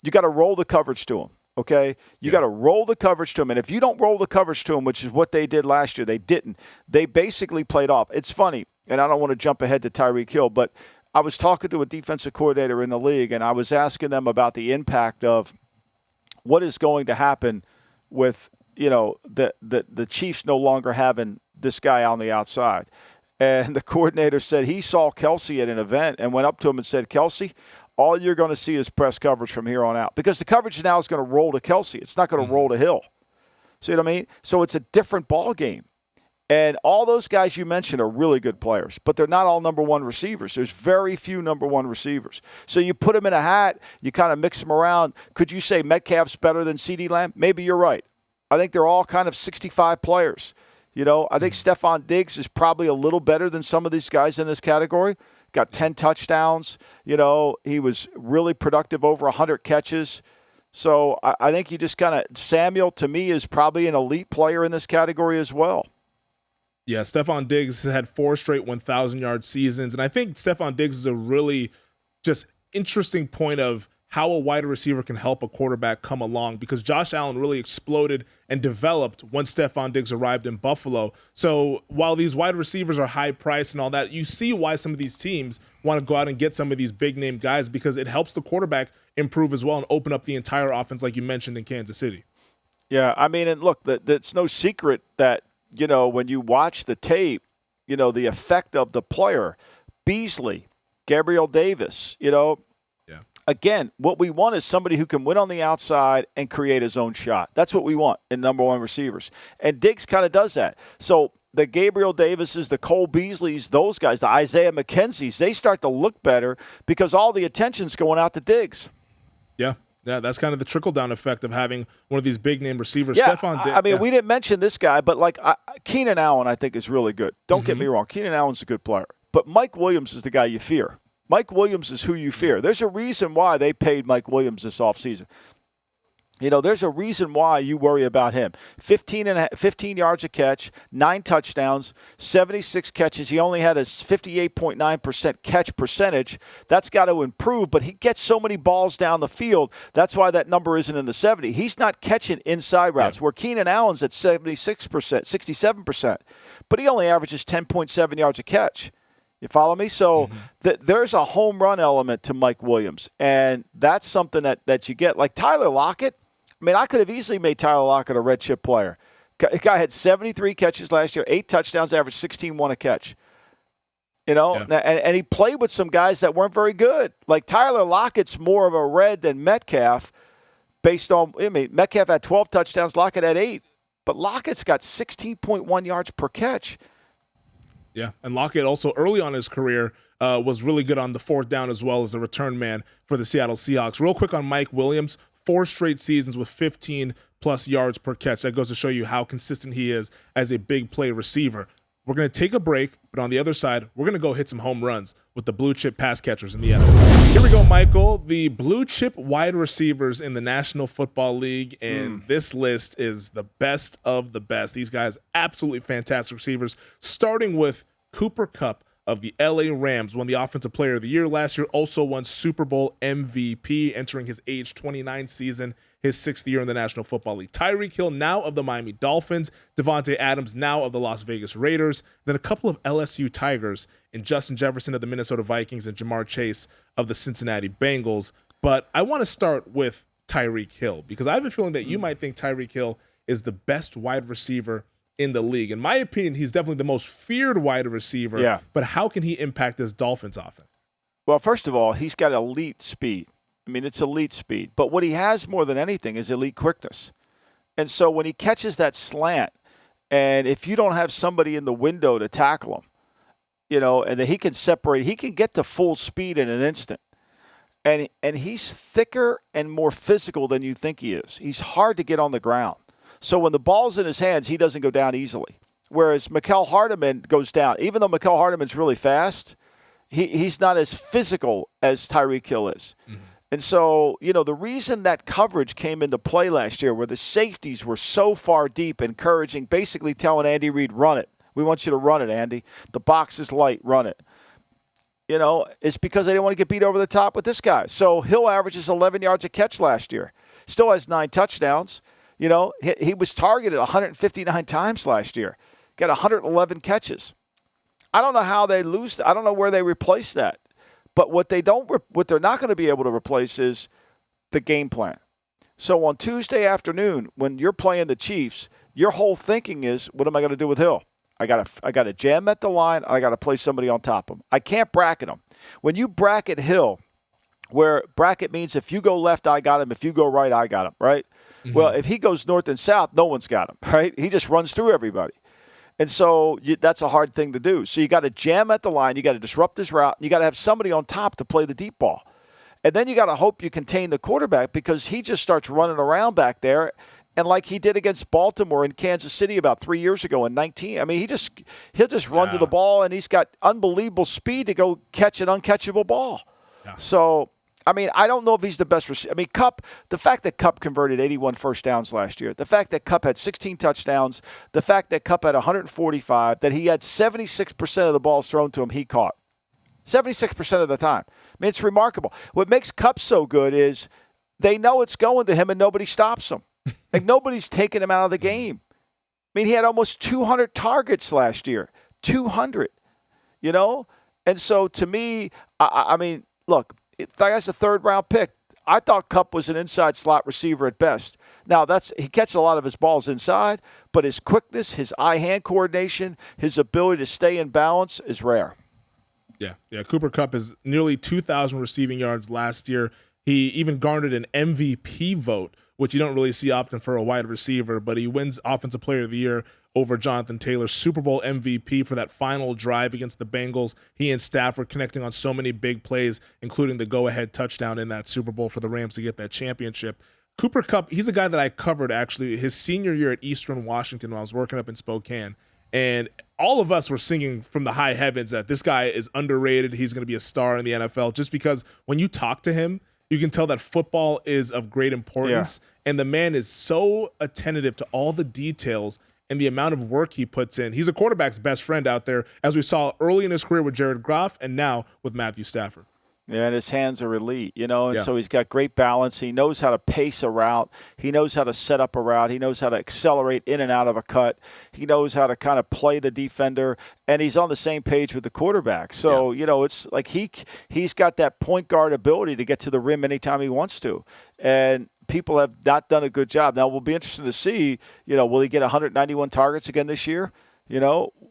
You got to roll the coverage to him, okay? You got to roll the coverage to him. And if you don't roll the coverage to him, which is what they did last year, they didn't. They basically played off. It's funny, and I don't want to jump ahead to Tyreek Hill, but I was talking to a defensive coordinator in the league, and I was asking them about the impact of what is going to happen with, you know, the Chiefs no longer having this guy on the outside. And the coordinator said he saw Kelsey at an event and went up to him and said, Kelsey, all you're going to see is press coverage from here on out. Because the coverage now is going to roll to Kelsey. It's not going to roll to Hill. See what I mean? So it's a different ball game. And all those guys you mentioned are really good players, but they're not all number one receivers. There's very few number one receivers. So you put them in a hat, you kind of mix them around. Could you say Metcalf's better than CeeDee Lamb? Maybe you're right. I think they're all kind of 65 players. You know, I think Stefon Diggs is probably a little better than some of these guys in this category. Got 10 touchdowns. You know, he was really productive, over 100 catches. So I think you just kind of – Samuel, to me, is probably an elite player in this category as well. Yeah, Stefon Diggs has had 4 straight 1,000-yard seasons, and I think Stefon Diggs is a really just interesting point of how a wide receiver can help a quarterback come along, because Josh Allen really exploded and developed once Stefon Diggs arrived in Buffalo. So while these wide receivers are high priced and all that, you see why some of these teams want to go out and get some of these big-name guys, because it helps the quarterback improve as well and open up the entire offense like you mentioned in Kansas City. Yeah, I mean, and look, it's no secret that, you know, when you watch the tape, you know, the effect of the player, Beasley, Gabriel Davis, you know, again, what we want is somebody who can win on the outside and create his own shot. That's what we want in number one receivers. And Diggs kind of does that. So the Gabriel Davises, the Cole Beasleys, those guys, the Isaiah McKenzies, they start to look better because all the attention's going out to Diggs. Yeah, that's kind of the trickle-down effect of having one of these big-name receivers. Yeah, Stefon I mean, we didn't mention this guy, but like Keenan Allen, I think, is really good. Don't get me wrong. Keenan Allen's a good player. But Mike Williams is the guy you fear. Mike Williams is who you fear. There's a reason why they paid Mike Williams this offseason. You know, there's a reason why you worry about him. 15 yards a catch, 9 touchdowns, 76 catches. He only had a 58.9% catch percentage. That's got to improve, but he gets so many balls down the field. That's why that number isn't in the 70. He's not catching inside routes, where Keenan Allen's at 76%, 67%, but he only averages 10.7 yards a catch. You follow me? So there's a home run element to Mike Williams, and that's something that you get. Like Tyler Lockett, I mean, I could have easily made Tyler Lockett a red chip player. The guy had 73 catches last year, 8 touchdowns, averaged 16-1 a catch. You know, and he played with some guys that weren't very good. Like Tyler Lockett's more of a red than Metcalf based on, I mean, Metcalf had 12 touchdowns, Lockett had 8, but Lockett's got 16.1 yards per catch. Yeah, and Lockett also early on in his career was really good on the fourth down as well as the return man for the Seattle Seahawks. Real quick on Mike Williams, 4 straight seasons with 15-plus yards per catch. That goes to show you how consistent he is as a big play receiver. We're going to take a break, but on the other side, we're going to go hit some home runs with the blue chip pass catchers in the NFL. Here we go, Michael. The blue chip wide receivers in the National Football League, and this list is the best of the best. These guys, absolutely fantastic receivers, starting with Cooper Kupp of the LA Rams, won the Offensive Player of the Year last year, also won Super Bowl MVP, entering his age 29 season, his 6th year in the National Football League. Tyreek Hill, now of the Miami Dolphins. Davante Adams, now of the Las Vegas Raiders. Then a couple of LSU Tigers in Justin Jefferson of the Minnesota Vikings and Jamar Chase of the Cincinnati Bengals. But I want to start with Tyreek Hill because I have a feeling that you might think Tyreek Hill is the best wide receiver in the league. In my opinion, he's definitely the most feared wide receiver. Yeah. But how can he impact this Dolphins offense? Well, first of all, he's got elite speed. I mean, it's elite speed. But what he has more than anything is elite quickness. And so when he catches that slant, and if you don't have somebody in the window to tackle him, and then he can separate, he can get to full speed in an instant. And he's thicker and more physical than you think he is. He's hard to get on the ground. So when the ball's in his hands, he doesn't go down easily. Whereas Michael Hardeman goes down. Even though Michael Hardeman's really fast, he's not as physical as Tyreek Hill is. Mm-hmm. And so, the reason that coverage came into play last year where the safeties were so far deep, encouraging, basically telling Andy Reid, run it. We want you to run it, Andy. The box is light, run it. It's because they didn't want to get beat over the top with this guy. So Hill averages 11 yards a catch last year. Still has 9 touchdowns. He was targeted 159 times last year. Got 111 catches. I don't know how they lose. I don't know where they replace that. But what they're not going to be able to replace is the game plan. So on Tuesday afternoon, when you're playing the Chiefs, your whole thinking is, what am I going to do with Hill? I got to jam at the line. I got to play somebody on top of him. I can't bracket him. When you bracket Hill, where bracket means if you go left, I got him. If you go right, I got him, right? Mm-hmm. Well, if he goes north and south, no one's got him, right? He just runs through everybody. And so that's a hard thing to do. So you got to jam at the line. You got to disrupt his route. You got to have somebody on top to play the deep ball. And then you got to hope you contain the quarterback because he just starts running around back there. And like he did against Baltimore in Kansas City about 3 years ago in 19. I mean, he'll just run to the ball, and he's got unbelievable speed to go catch an uncatchable ball. Yeah. So, I mean, I don't know if he's the best receiver. I mean, Kupp, the fact that Kupp converted 81 first downs last year, the fact that Kupp had 16 touchdowns, the fact that Kupp had 145, that he had 76% of the balls thrown to him he caught. 76% of the time. I mean, it's remarkable. What makes Kupp so good is they know it's going to him and nobody stops him. Like, nobody's taking him out of the game. I mean, he had almost 200 targets last year. 200, And so, to me, I mean, look, that guy's a third-round pick. I thought Kupp was an inside slot receiver at best. Now, he catches a lot of his balls inside, but his quickness, his eye-hand coordination, his ability to stay in balance is rare. Yeah. Cooper Kupp has nearly 2,000 receiving yards last year. He even garnered an MVP vote, which you don't really see often for a wide receiver, but he wins Offensive Player of the Year over Jonathan Taylor, Super Bowl MVP for that final drive against the Bengals. He and Stafford connecting on so many big plays, including the go-ahead touchdown in that Super Bowl for the Rams to get that championship. Cooper Kupp, he's a guy that I covered actually his senior year at Eastern Washington when I was working up in Spokane. And all of us were singing from the high heavens that this guy is underrated. He's going to be a star in the NFL just because when you talk to him, you can tell that football is of great importance, and the man is so attentive to all the details and the amount of work he puts in. He's a quarterback's best friend out there, as we saw early in his career with Jared Goff and now with Matthew Stafford. Yeah, and his hands are elite, and so he's got great balance. He knows how to pace a route. He knows how to set up a route. He knows how to accelerate in and out of a cut. He knows how to kind of play the defender, and he's on the same page with the quarterback. So, it's like he's got that point guard ability to get to the rim anytime he wants to, and people have not done a good job. Now, we'll be interested to see, will he get 191 targets again this year?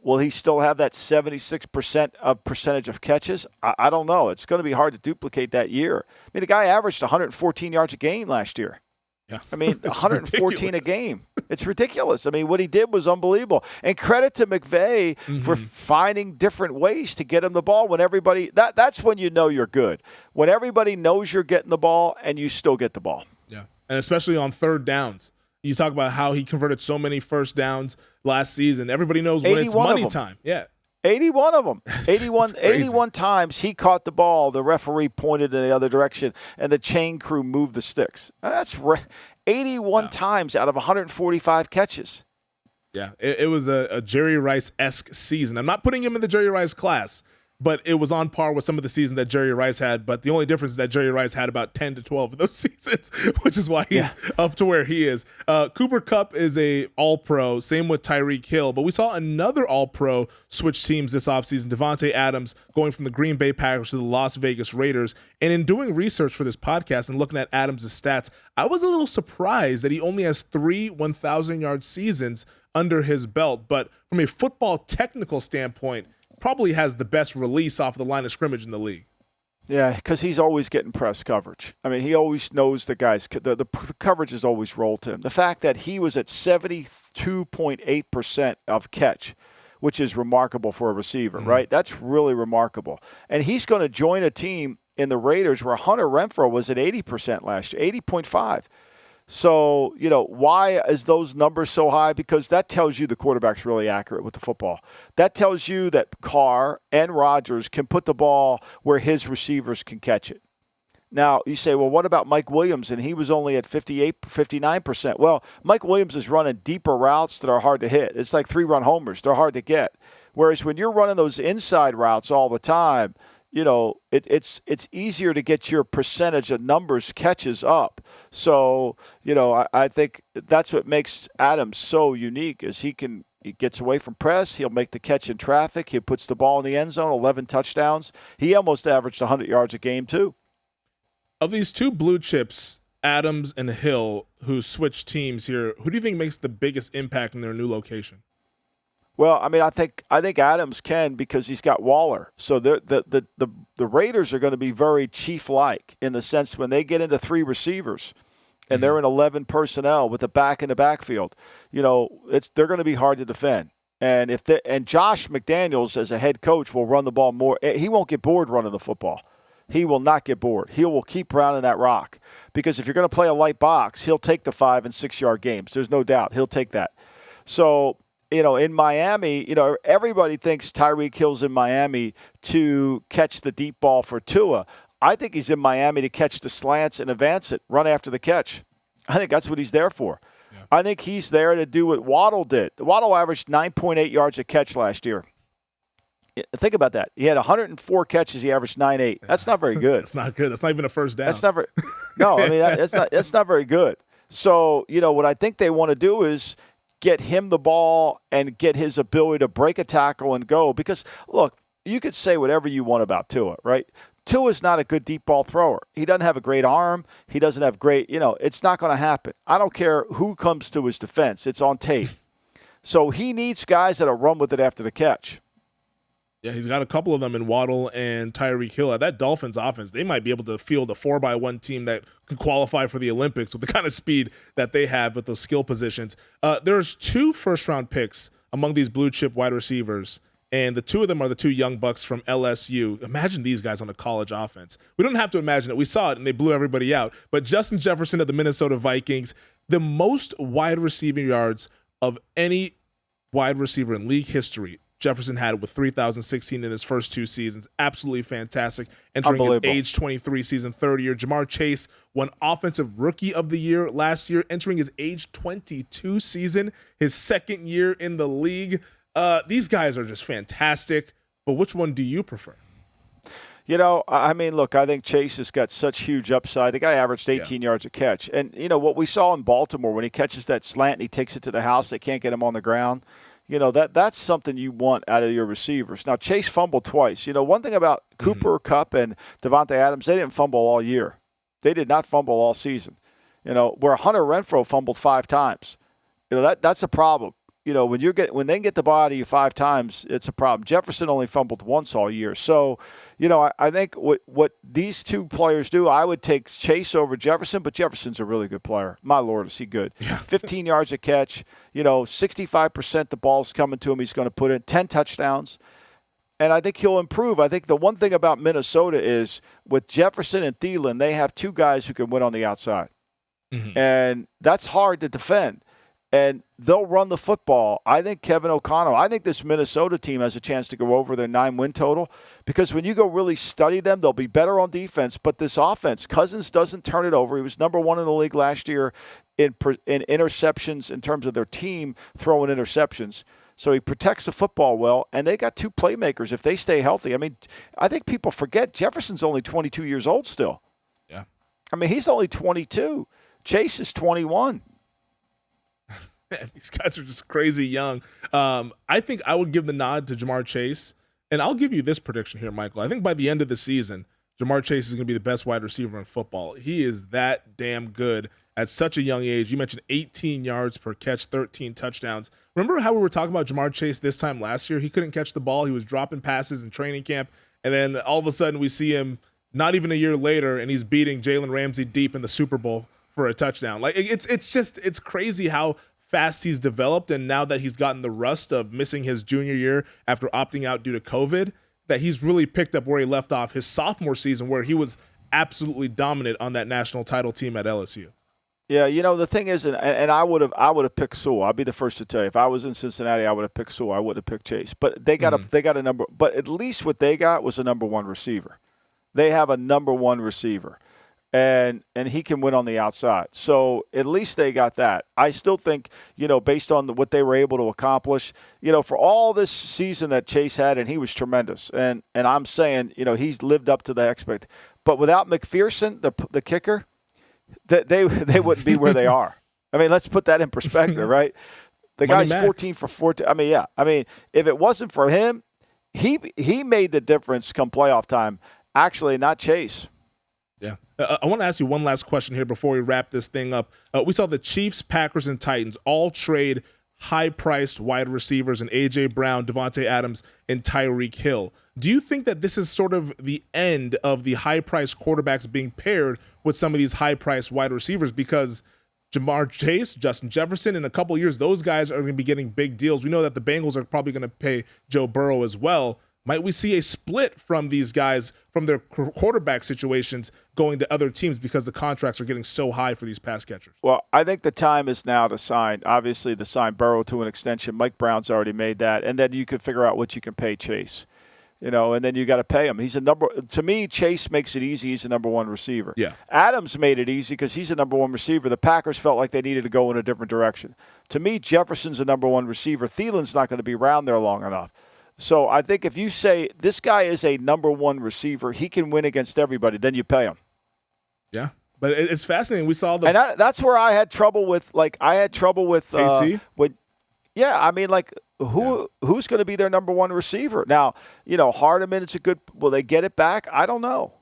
Will he still have that 76% of percentage of catches? I don't know. It's going to be hard to duplicate that year. I mean, the guy averaged 114 yards a game last year. Yeah. I mean, 114 a game. It's ridiculous. I mean, what he did was unbelievable. And credit to McVay for finding different ways to get him the ball when everybody that's when you know you're good. When everybody knows you're getting the ball and you still get the ball. Yeah. And especially on third downs. You talk about how he converted so many first downs last season. Everybody knows when it's money time. Yeah. 81 of them. 81 times he caught the ball. The referee pointed in the other direction, and the chain crew moved the sticks. That's 81 times out of 145 catches. Yeah, it was a Jerry Rice-esque season. I'm not putting him in the Jerry Rice class, but it was on par with some of the seasons that Jerry Rice had. But the only difference is that Jerry Rice had about 10 to 12 of those seasons, which is why he's up to where he is. Cooper Kupp is a all-pro, same with Tyreek Hill. But we saw another all-pro switch teams this offseason, Davante Adams going from the Green Bay Packers to the Las Vegas Raiders. And in doing research for this podcast and looking at Adams' stats, I was a little surprised that he only has 3 1,000-yard seasons under his belt. But from a football technical standpoint, probably has the best release off the line of scrimmage in the league. Yeah, because he's always getting press coverage. I mean, he always knows the guys. The coverage is always rolled to him. The fact that he was at 72.8% of catch, which is remarkable for a receiver, right? That's really remarkable. And he's going to join a team in the Raiders where Hunter Renfrow was at 80% last year, 80.5. So, why is those numbers so high? Because that tells you the quarterback's really accurate with the football. That tells you that Carr and Rodgers can put the ball where his receivers can catch it. Now, you say, well, what about Mike Williams? And he was only at 59%. Well, Mike Williams is running deeper routes that are hard to hit. It's like 3-run homers. They're hard to get. Whereas when you're running those inside routes all the time, it's easier to get your percentage of numbers catches up. So, I think that's what makes Adams so unique is he gets away from press. He'll make the catch in traffic. He puts the ball in the end zone, 11 touchdowns. He almost averaged 100 yards a game too. Of these two blue chips, Adams and Hill, who switch teams here, who do you think makes the biggest impact in their new location? Well, I mean, I think Adams can because he's got Waller. So the Raiders are going to be very Chief-like in the sense when they get into 3 receivers and they're in 11 personnel with the back in the backfield, they're going to be hard to defend. And and Josh McDaniels as a head coach will run the ball more. He won't get bored running the football. He will not get bored. He will keep rounding that rock because if you're going to play a light box, he'll take the 5- and 6-yard games. There's no doubt he'll take that. So. In Miami, everybody thinks Tyreek Hill's in Miami to catch the deep ball for Tua. I think he's in Miami to catch the slants and advance it, run after the catch. I think that's what he's there for. Yeah. I think he's there to do what Waddle did. Waddle averaged 9.8 yards a catch last year. Think about that. He had 104 catches. He averaged 9.8. That's not very good. That's not good. That's not even a first down. That's not very. No, I mean that's not very good. So what I think they want to do is get him the ball and get his ability to break a tackle and go. Because, look, you could say whatever you want about Tua, right? Tua's not a good deep ball thrower. He doesn't have a great arm. He doesn't have great, it's not going to happen. I don't care who comes to his defense. It's on tape. So he needs guys that'll run with it after the catch. Yeah, he's got a couple of them in Waddle and Tyreek Hill. That Dolphins offense, they might be able to field a 4x1 team that could qualify for the Olympics with the kind of speed that they have with those skill positions. There's 2 first-round picks among these blue-chip wide receivers, and the 2 of them are the 2 young bucks from LSU. Imagine these guys on a college offense. We don't have to imagine it. We saw it, and they blew everybody out. But Justin Jefferson of the Minnesota Vikings, the most wide receiving yards of any wide receiver in league history, Jefferson had with 3,016 in his first 2 seasons. Absolutely fantastic. Entering his age 23 season, third year. Jamar Chase won Offensive Rookie of the Year last year, entering his age 22 season, his second year in the league. These guys are just fantastic. But which one do you prefer? I mean, look, I think Chase has got such huge upside. The guy averaged 18 yards a catch. And, what we saw in Baltimore when he catches that slant and he takes it to the house, they can't get him on the ground. That's something you want out of your receivers. Now, Chase fumbled twice. One thing about Cooper, Kupp, and Davante Adams, they didn't fumble all year. They did not fumble all season. Where Hunter Renfrow fumbled 5 times. That's a problem. When they get the ball out of you 5 times, it's a problem. Jefferson only fumbled once all year. So, I think what these 2 players do, I would take Chase over Jefferson, but Jefferson's a really good player. My Lord, is he good. Yeah. 15 yards a catch, 65% the ball's coming to him. He's going to put in 10 touchdowns. And I think he'll improve. I think the one thing about Minnesota is with Jefferson and Thielen, they have 2 guys who can win on the outside. Mm-hmm. And that's hard to defend. And they'll run the football. I think Kevin O'Connell, I think this Minnesota team has a chance to go over their 9-win total because when you go really study them, they'll be better on defense. But this offense, Cousins doesn't turn it over. He was number 1 in the league last year in interceptions in terms of their team throwing interceptions. So he protects the football well, and they got two playmakers if they stay healthy. I mean, I think people forget Jefferson's only 22 years old still. Yeah. I mean, he's only 22. Chase is 21. Man, these guys are just crazy young. I think I would give the nod to Jamar Chase, and I'll give you this prediction here, Michael. I think by the end of the season, Jamar Chase is going to be the best wide receiver in football. He is that damn good at such a young age. You mentioned 18 yards per catch, 13 touchdowns. Remember how we were talking about Jamar Chase this time last year? He couldn't catch the ball. He was dropping passes in training camp, and then all of a sudden we see him not even a year later, and he's beating Jalen Ramsey deep in the Super Bowl for a touchdown. Like it's crazy how fast he's developed, and now that he's gotten the rust of missing his junior year after opting out due to COVID, that he's really picked up where he left off his sophomore season, where he was absolutely dominant on that national title team at LSU. Yeah, the thing is, and I would have picked Sewell. I'll be the first to tell you. If I was in Cincinnati, I would have picked Sewell. I would have picked Chase. But they got a number. But at least what they got was a number one receiver. They have a number one receiver. And he can win on the outside. So at least they got that. I still think, based on what they were able to accomplish, for all this season that Chase had, and he was tremendous. And I'm saying, he's lived up to the expect. But without McPherson, the kicker, they wouldn't be where they are. I mean, let's put that in perspective, right? The guy's 14 for 14. I mean, yeah. I mean, if it wasn't for him, he made the difference come playoff time. Actually, not Chase. Yeah. I want to ask you one last question here before we wrap this thing up. We saw the Chiefs, Packers, and Titans all trade high-priced wide receivers in A.J. Brown, Davante Adams, and Tyreek Hill. Do you think that this is sort of the end of the high-priced quarterbacks being paired with some of these high-priced wide receivers? Because Jamar Chase, Justin Jefferson, in a couple of years, those guys are going to be getting big deals. We know that the Bengals are probably going to pay Joe Burrow as well. Might we see a split from these guys, from their quarterback situations, going to other teams because the contracts are getting so high for these pass catchers? Well, I think the time is now to sign Burrow to an extension. Mike Brown's already made that. And then you can figure out what you can pay Chase. And then you got to pay him. To me, Chase makes it easy. He's a number one receiver. Yeah. Adams made it easy because he's a number one receiver. The Packers felt like they needed to go in a different direction. To me, Jefferson's a number one receiver. Thielen's not going to be around there long enough. So I think if you say this guy is a number one receiver, he can win against everybody, then you pay him. Yeah, but it's fascinating. We saw and that's where I had trouble with. KC? Yeah, I mean, who's going to be their number one receiver now? Hardeman, it's a good. Will they get it back? I don't know.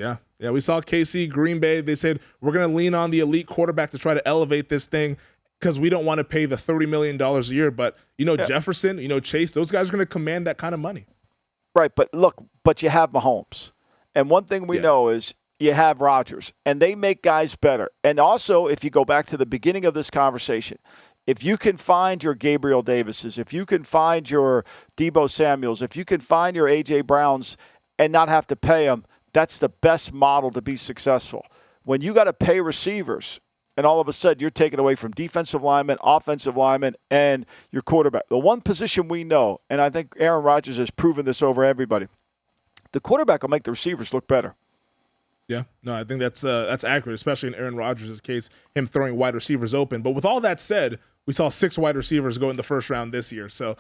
Yeah, we saw KC, Green Bay. They said we're going to lean on the elite quarterback to try to elevate this thing, because we don't want to pay the $30 million a year. But, Jefferson, Chase, those guys are going to command that kind of money. Right, but you have Mahomes. And one thing we know is you have Rodgers, and they make guys better. And also, if you go back to the beginning of this conversation, if you can find your Gabriel Davises, if you can find your Deebo Samuels, if you can find your A.J. Browns and not have to pay them, that's the best model to be successful. When you got to pay receivers, and all of a sudden, you're taken away from defensive linemen, offensive linemen, and your quarterback. The one position we know, and I think Aaron Rodgers has proven this over everybody, the quarterback will make the receivers look better. Yeah, no, I think that's accurate, especially in Aaron Rodgers' case, him throwing wide receivers open. But with all that said, we saw 6 wide receivers go in the first round this year. So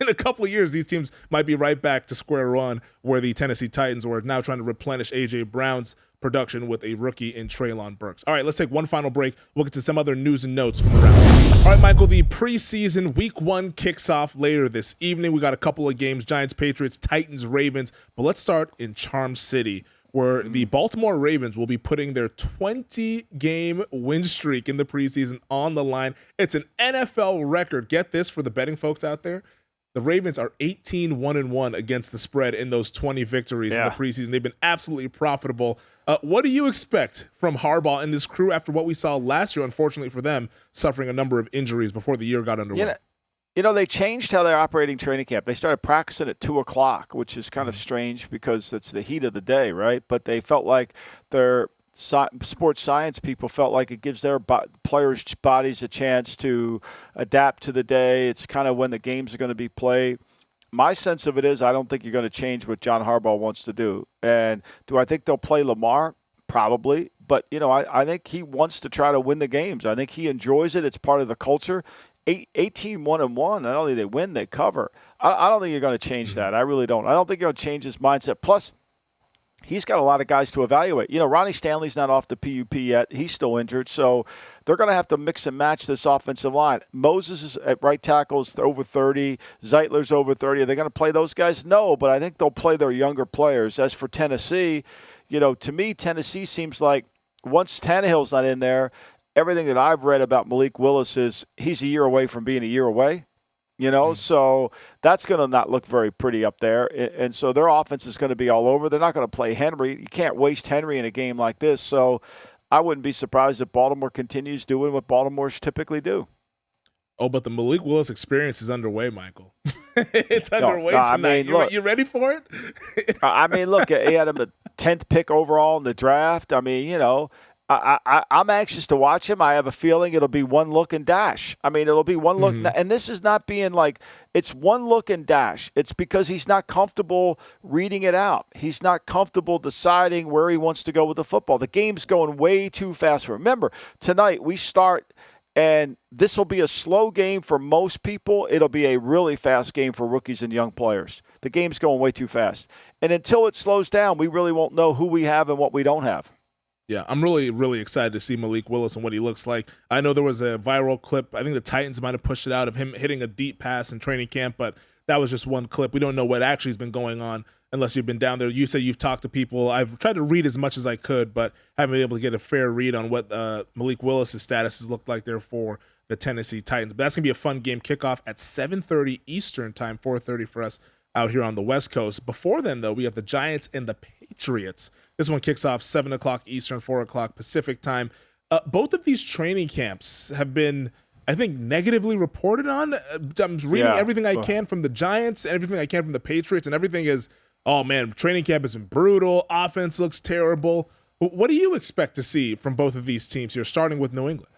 in a couple of years, these teams might be right back to square one where the Tennessee Titans were now trying to replenish A.J. Brown's production with a rookie in Treylon Burks. All right, let's take one final break. We'll get to some other news and notes from around. All right, Michael, the preseason week 1 kicks off later this evening. We got a couple of games, Giants, Patriots, Titans, Ravens. But let's start in Charm City, where the Baltimore Ravens will be putting their 20-game win streak in the preseason on the line. It's an NFL record. Get this for the betting folks out there. The Ravens are 18-1-1 against the spread in those 20 victories in the preseason. They've been absolutely profitable. What do you expect from Harbaugh and this crew after what we saw last year, unfortunately for them, suffering a number of injuries before the year got underway? They changed how they're operating training camp. They started practicing at 2 o'clock, which is kind of strange because it's the heat of the day, right? But they felt like their sports science people felt like it gives their players' bodies a chance to adapt to the day. It's kind of when the games are going to be played. My sense of it is I don't think you're going to change what John Harbaugh wants to do. And do I think they'll play Lamar? Probably. But, I think he wants to try to win the games. I think he enjoys it. It's part of the culture. 18-1-1. Not only they win, they cover. I don't think you're going to change that. I really don't. I don't think you're going to change his mindset. Plus, he's got a lot of guys to evaluate. Ronnie Stanley's not off the PUP yet. He's still injured. So they're going to have to mix and match this offensive line. Moses is at right tackle is over 30. Zeitler's over 30. Are they going to play those guys? No, but I think they'll play their younger players. As for Tennessee, to me, Tennessee seems like once Tannehill's not in there, everything that I've read about Malik Willis is he's a year away from being a year away. So that's going to not look very pretty up there. And so their offense is going to be all over. They're not going to play Henry. You can't waste Henry in a game like this. So I wouldn't be surprised if Baltimore continues doing what Baltimore's typically do. Oh, but the Malik Willis experience is underway, Michael. It's underway tonight. You ready for it? Look, he had him the 10th pick overall in the draft. I'm anxious to watch him. I have a feeling it'll be one look and dash. It'll be one look. And this is not being like it's one look and dash. It's because he's not comfortable reading it out. He's not comfortable deciding where he wants to go with the football. The game's going way too fast. Remember, tonight we start, and this will be a slow game for most people. It'll be a really fast game for rookies and young players. The game's going way too fast. And until it slows down, we really won't know who we have and what we don't have. Yeah, I'm really, really excited to see Malik Willis and what he looks like. I know there was a viral clip. I think the Titans might have pushed it out of him hitting a deep pass in training camp, but that was just one clip. We don't know what actually has been going on unless you've been down there. You say you've talked to people. I've tried to read as much as I could, but haven't been able to get a fair read on what Malik Willis' status has looked like there for the Tennessee Titans. But that's going to be a fun game. Kickoff at 7:30 Eastern time, 4:30 for us out here on the West Coast. Before then, though, we have the Giants and the Patriots. This one kicks off 7 o'clock Eastern, 4 o'clock Pacific time. Both of these training camps have been, I think, negatively reported on. I'm reading everything I can from the Giants and everything I can from the Patriots, and everything is, oh, man, training camp has been brutal. Offense looks terrible. What do you expect to see from both of these teams here, starting with New England?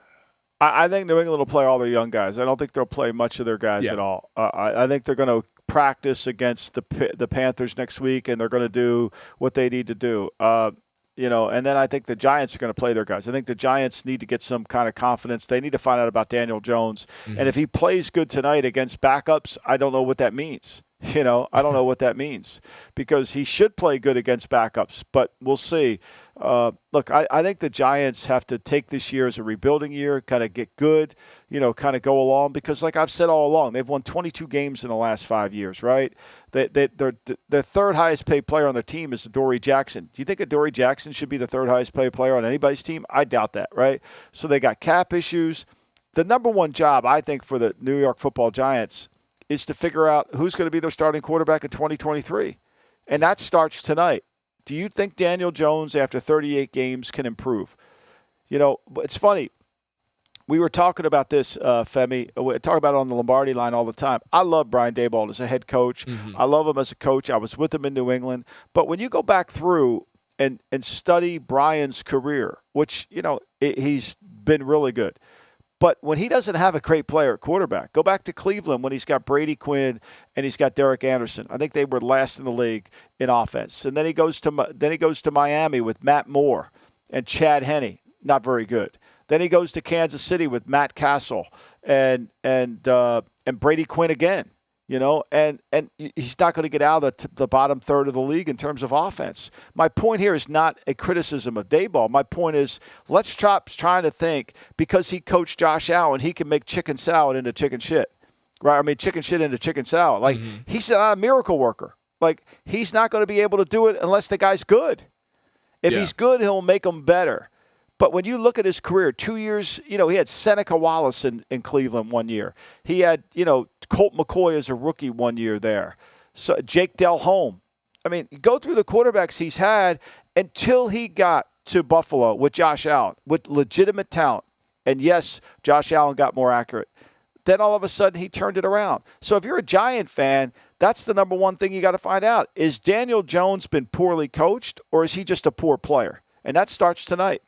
I think New England will play all their young guys. I don't think they'll play much of their guys at all. I think they're going to practice against the Panthers next week, and they're going to do what they need to do. And then I think the Giants are going to play their guys. I think the Giants need to get some kind of confidence. They need to find out about Daniel Jones. Mm-hmm. And if he plays good tonight against backups, I don't know what that means. I don't know what that means because he should play good against backups, but we'll see. Look, I think the Giants have to take this year as a rebuilding year, kind of get good, kind of go along because like I've said all along, they've won 22 games in the last 5 years, right? Their third highest paid player on their team is Adoree Jackson. Do you think Adoree Jackson should be the third highest paid player on anybody's team? I doubt that, right? So they got cap issues. The number one job, I think, for the New York Football Giants is to figure out who's going to be their starting quarterback in 2023. And that starts tonight. Do you think Daniel Jones, after 38 games, can improve? It's funny. We were talking about this, Femi. We talk about it on the Lombardi line all the time. I love Brian Daboll as a head coach. Mm-hmm. I love him as a coach. I was with him in New England. But when you go back through and study Brian's career, which, he's been really good. But when he doesn't have a great player at quarterback, go back to Cleveland when he's got Brady Quinn and he's got Derek Anderson. I think they were last in the league in offense. And then he goes to Miami with Matt Moore and Chad Henne, not very good. Then he goes to Kansas City with Matt Castle and Brady Quinn again. And he's not going to get out of the bottom third of the league in terms of offense. My point here is not a criticism of Daboll. My point is let's stop trying to think because he coached Josh Allen, he can make chicken salad into chicken shit, right? Chicken shit into chicken salad. Like he's not a miracle worker. Like he's not going to be able to do it unless the guy's good. If he's good, he'll make them better. But when you look at his career, 2 years, he had Seneca Wallace in Cleveland 1 year. He had, Colt McCoy as a rookie 1 year there. So Jake Delhomme. Go through the quarterbacks he's had until he got to Buffalo with Josh Allen, with legitimate talent. And yes, Josh Allen got more accurate. Then all of a sudden he turned it around. So if you're a Giant fan, that's the number one thing you got to find out. Is Daniel Jones been poorly coached or is he just a poor player? And that starts tonight.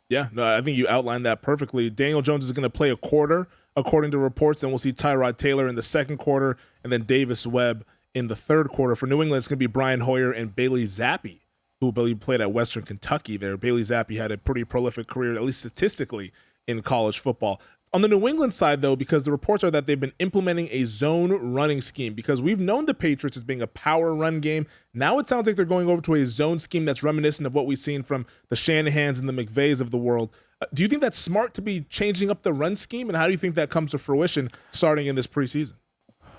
Yeah, no, I think you outlined that perfectly. Daniel Jones is going to play a quarter, according to reports, and we'll see Tyrod Taylor in the second quarter, and then Davis Webb in the third quarter. For New England, it's going to be Brian Hoyer and Bailey Zappi, who played at Western Kentucky there. Bailey Zappi had a pretty prolific career, at least statistically, in college football. On the New England side, though, because the reports are that they've been implementing a zone running scheme, because we've known the Patriots as being a power run game. Now it sounds like they're going over to a zone scheme that's reminiscent of what we've seen from the Shanahans and the McVays of the world. Do you think that's smart to be changing up the run scheme, and how do you think that comes to fruition starting in this preseason?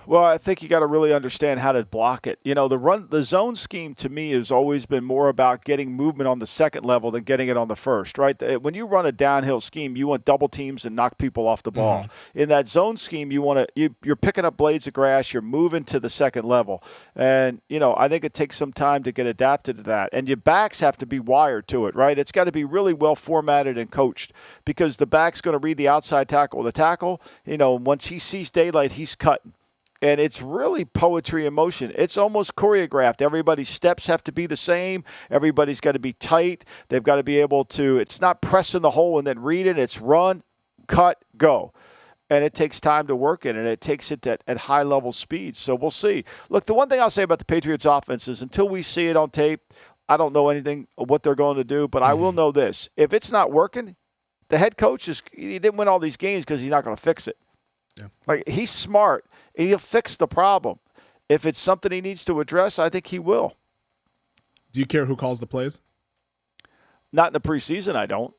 Well, I think you got to really understand how to block it. The zone scheme to me has always been more about getting movement on the second level than getting it on the first, right? When you run a downhill scheme, you want double teams and knock people off the ball. Mm-hmm. In that zone scheme, you're picking up blades of grass, you're moving to the second level. And, I think it takes some time to get adapted to that. And your backs have to be wired to it, right? It's got to be really well formatted and coached, because the back's going to read the outside tackle. The tackle, once he sees daylight, he's cutting. And it's really poetry in motion. It's almost choreographed. Everybody's steps have to be the same. Everybody's got to be tight. They've got to be able to – it's not press in the hole and then read it. It's run, cut, go. And it takes time to work in, and it takes it at high-level speed. So we'll see. Look, the one thing I'll say about the Patriots offense is until we see it on tape, I don't know anything of what they're going to do. But I will know this. If it's not working, the head coach he didn't win all these games because he's not going to fix it. Yeah. Like, he's smart. He'll fix the problem. If it's something he needs to address, I think he will. Do you care who calls the plays? Not in the preseason, I don't.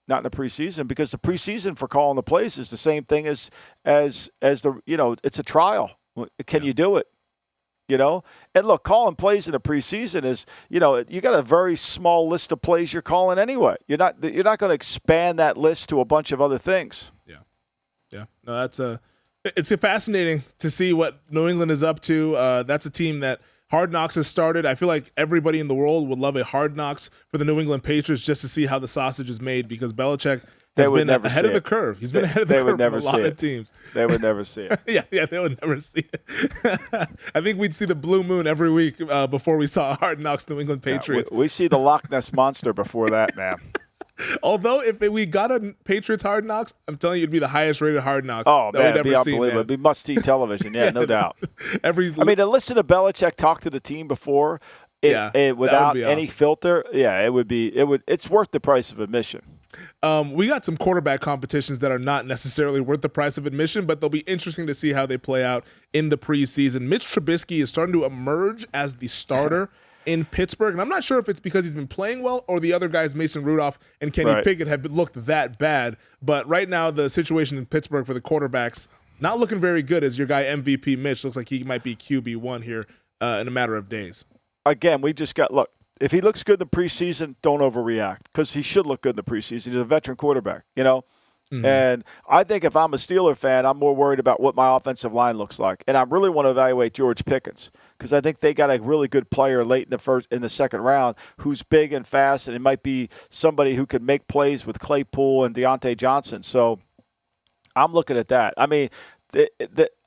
Not in the preseason, because the preseason for calling the plays is the same thing as the, it's a trial. Can you do it? And look, calling plays in the preseason is, you got a very small list of plays you're calling anyway. You're not going to expand that list to a bunch of other things. Yeah. No, it's fascinating to see what New England is up to. That's a team that Hard Knocks has started. I feel like everybody in the world would love a Hard Knocks for the New England Patriots just to see how the sausage is made, because Belichick has been ahead of the curve. He's been ahead of the curve for a lot of teams. They would never see it. Yeah, they would never see it. I think we'd see the blue moon every week before we saw Hard Knocks New England Patriots. We see the Loch Ness Monster before that, man. Although, if we got a Patriots Hard Knocks, I'm telling you, it'd be the highest rated Hard Knocks. Oh, man, it'd be unbelievable. It'd be must-see television. Yeah, no doubt. To listen to Belichick talk to the team before, without any filter, it's worth the price of admission. We got some quarterback competitions that are not necessarily worth the price of admission, but they'll be interesting to see how they play out in the preseason. Mitch Trubisky is starting to emerge as the starter in Pittsburgh, and I'm not sure if it's because he's been playing well or the other guys, Mason Rudolph and Kenny Pickett, have looked that bad. But right now, the situation in Pittsburgh for the quarterbacks not looking very good, as your guy MVP Mitch looks like he might be QB1 here in a matter of days. Again, we just got – look, if he looks good in the preseason, don't overreact, because he should look good in the preseason. He's a veteran quarterback, Mm-hmm. And I think if I'm a Steeler fan, I'm more worried about what my offensive line looks like. And I really want to evaluate George Pickens, because I think they got a really good player late in the second round who's big and fast, and it might be somebody who could make plays with Claypool and Deontay Johnson. So I'm looking at that. I mean,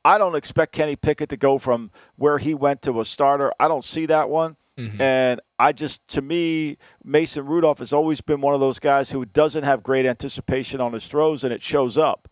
I don't expect Kenny Pickett to go from where he went to a starter. I don't see that one. Mm-hmm. And to me, Mason Rudolph has always been one of those guys who doesn't have great anticipation on his throws, and it shows up.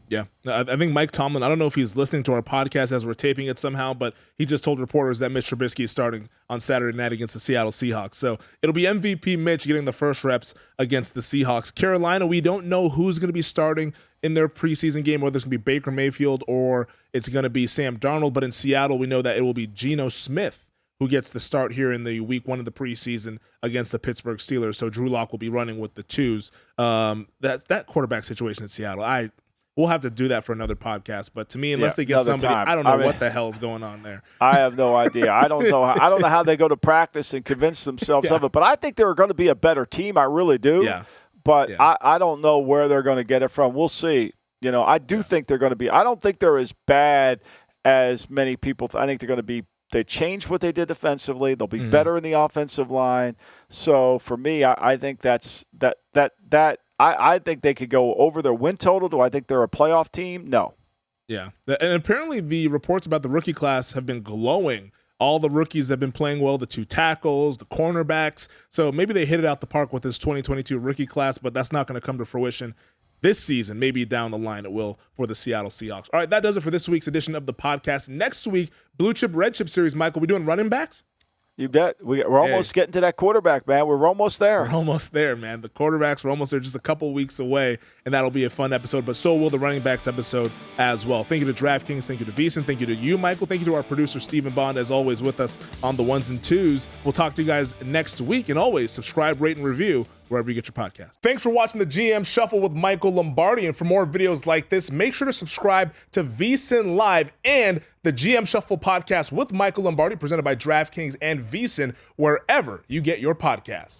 Yeah, I think Mike Tomlin, I don't know if he's listening to our podcast as we're taping it somehow, but he just told reporters that Mitch Trubisky is starting on Saturday night against the Seattle Seahawks. So it'll be MVP Mitch getting the first reps against the Seahawks. Carolina, we don't know who's going to be starting in their preseason game, whether it's going to be Baker Mayfield or it's going to be Sam Darnold. But in Seattle, we know that it will be Geno Smith who gets the start here in the week one of the preseason against the Pittsburgh Steelers. So Drew Lock will be running with the twos. That quarterback situation in Seattle, we'll have to do that for another podcast. But to me, unless they get somebody, I don't know what the hell is going on there. I have no idea. I don't know how they go to practice and convince themselves of it. But I think they're going to be a better team. I really do. Yeah. But I don't know where they're going to get it from. We'll see. I do think they're going to be. I don't think they're as bad as many people. I think they're going to be. They changed what they did defensively. They'll be better in the offensive line. So for me, I think that's that. I think they could go over their win total. Do I think they're a playoff team? No. Yeah. And apparently the reports about the rookie class have been glowing. All the rookies have been playing well, the two tackles, the cornerbacks. So maybe they hit it out the park with this 2022 rookie class, but that's not going to come to fruition this season. Maybe down the line it will for the Seattle Seahawks. All right, that does it for this week's edition of the podcast. Next week, Blue Chip, Red Chip series. Michael, we doing running backs? You bet. We're almost getting to that quarterback, man. We're almost there. We're almost there, man. The quarterbacks, we're almost there, just a couple weeks away, and that'll be a fun episode, but so will the running backs episode as well. Thank you to DraftKings. Thank you to VSiN. Thank you to you, Michael. Thank you to our producer, Stephen Bond, as always, with us on the ones and twos. We'll talk to you guys next week, and always subscribe, rate, and review wherever you get your podcast. Thanks for watching the GM Shuffle with Michael Lombardi. And for more videos like this, make sure to subscribe to VSiN Live and the GM Shuffle podcast with Michael Lombardi, presented by DraftKings and VSiN, wherever you get your podcasts.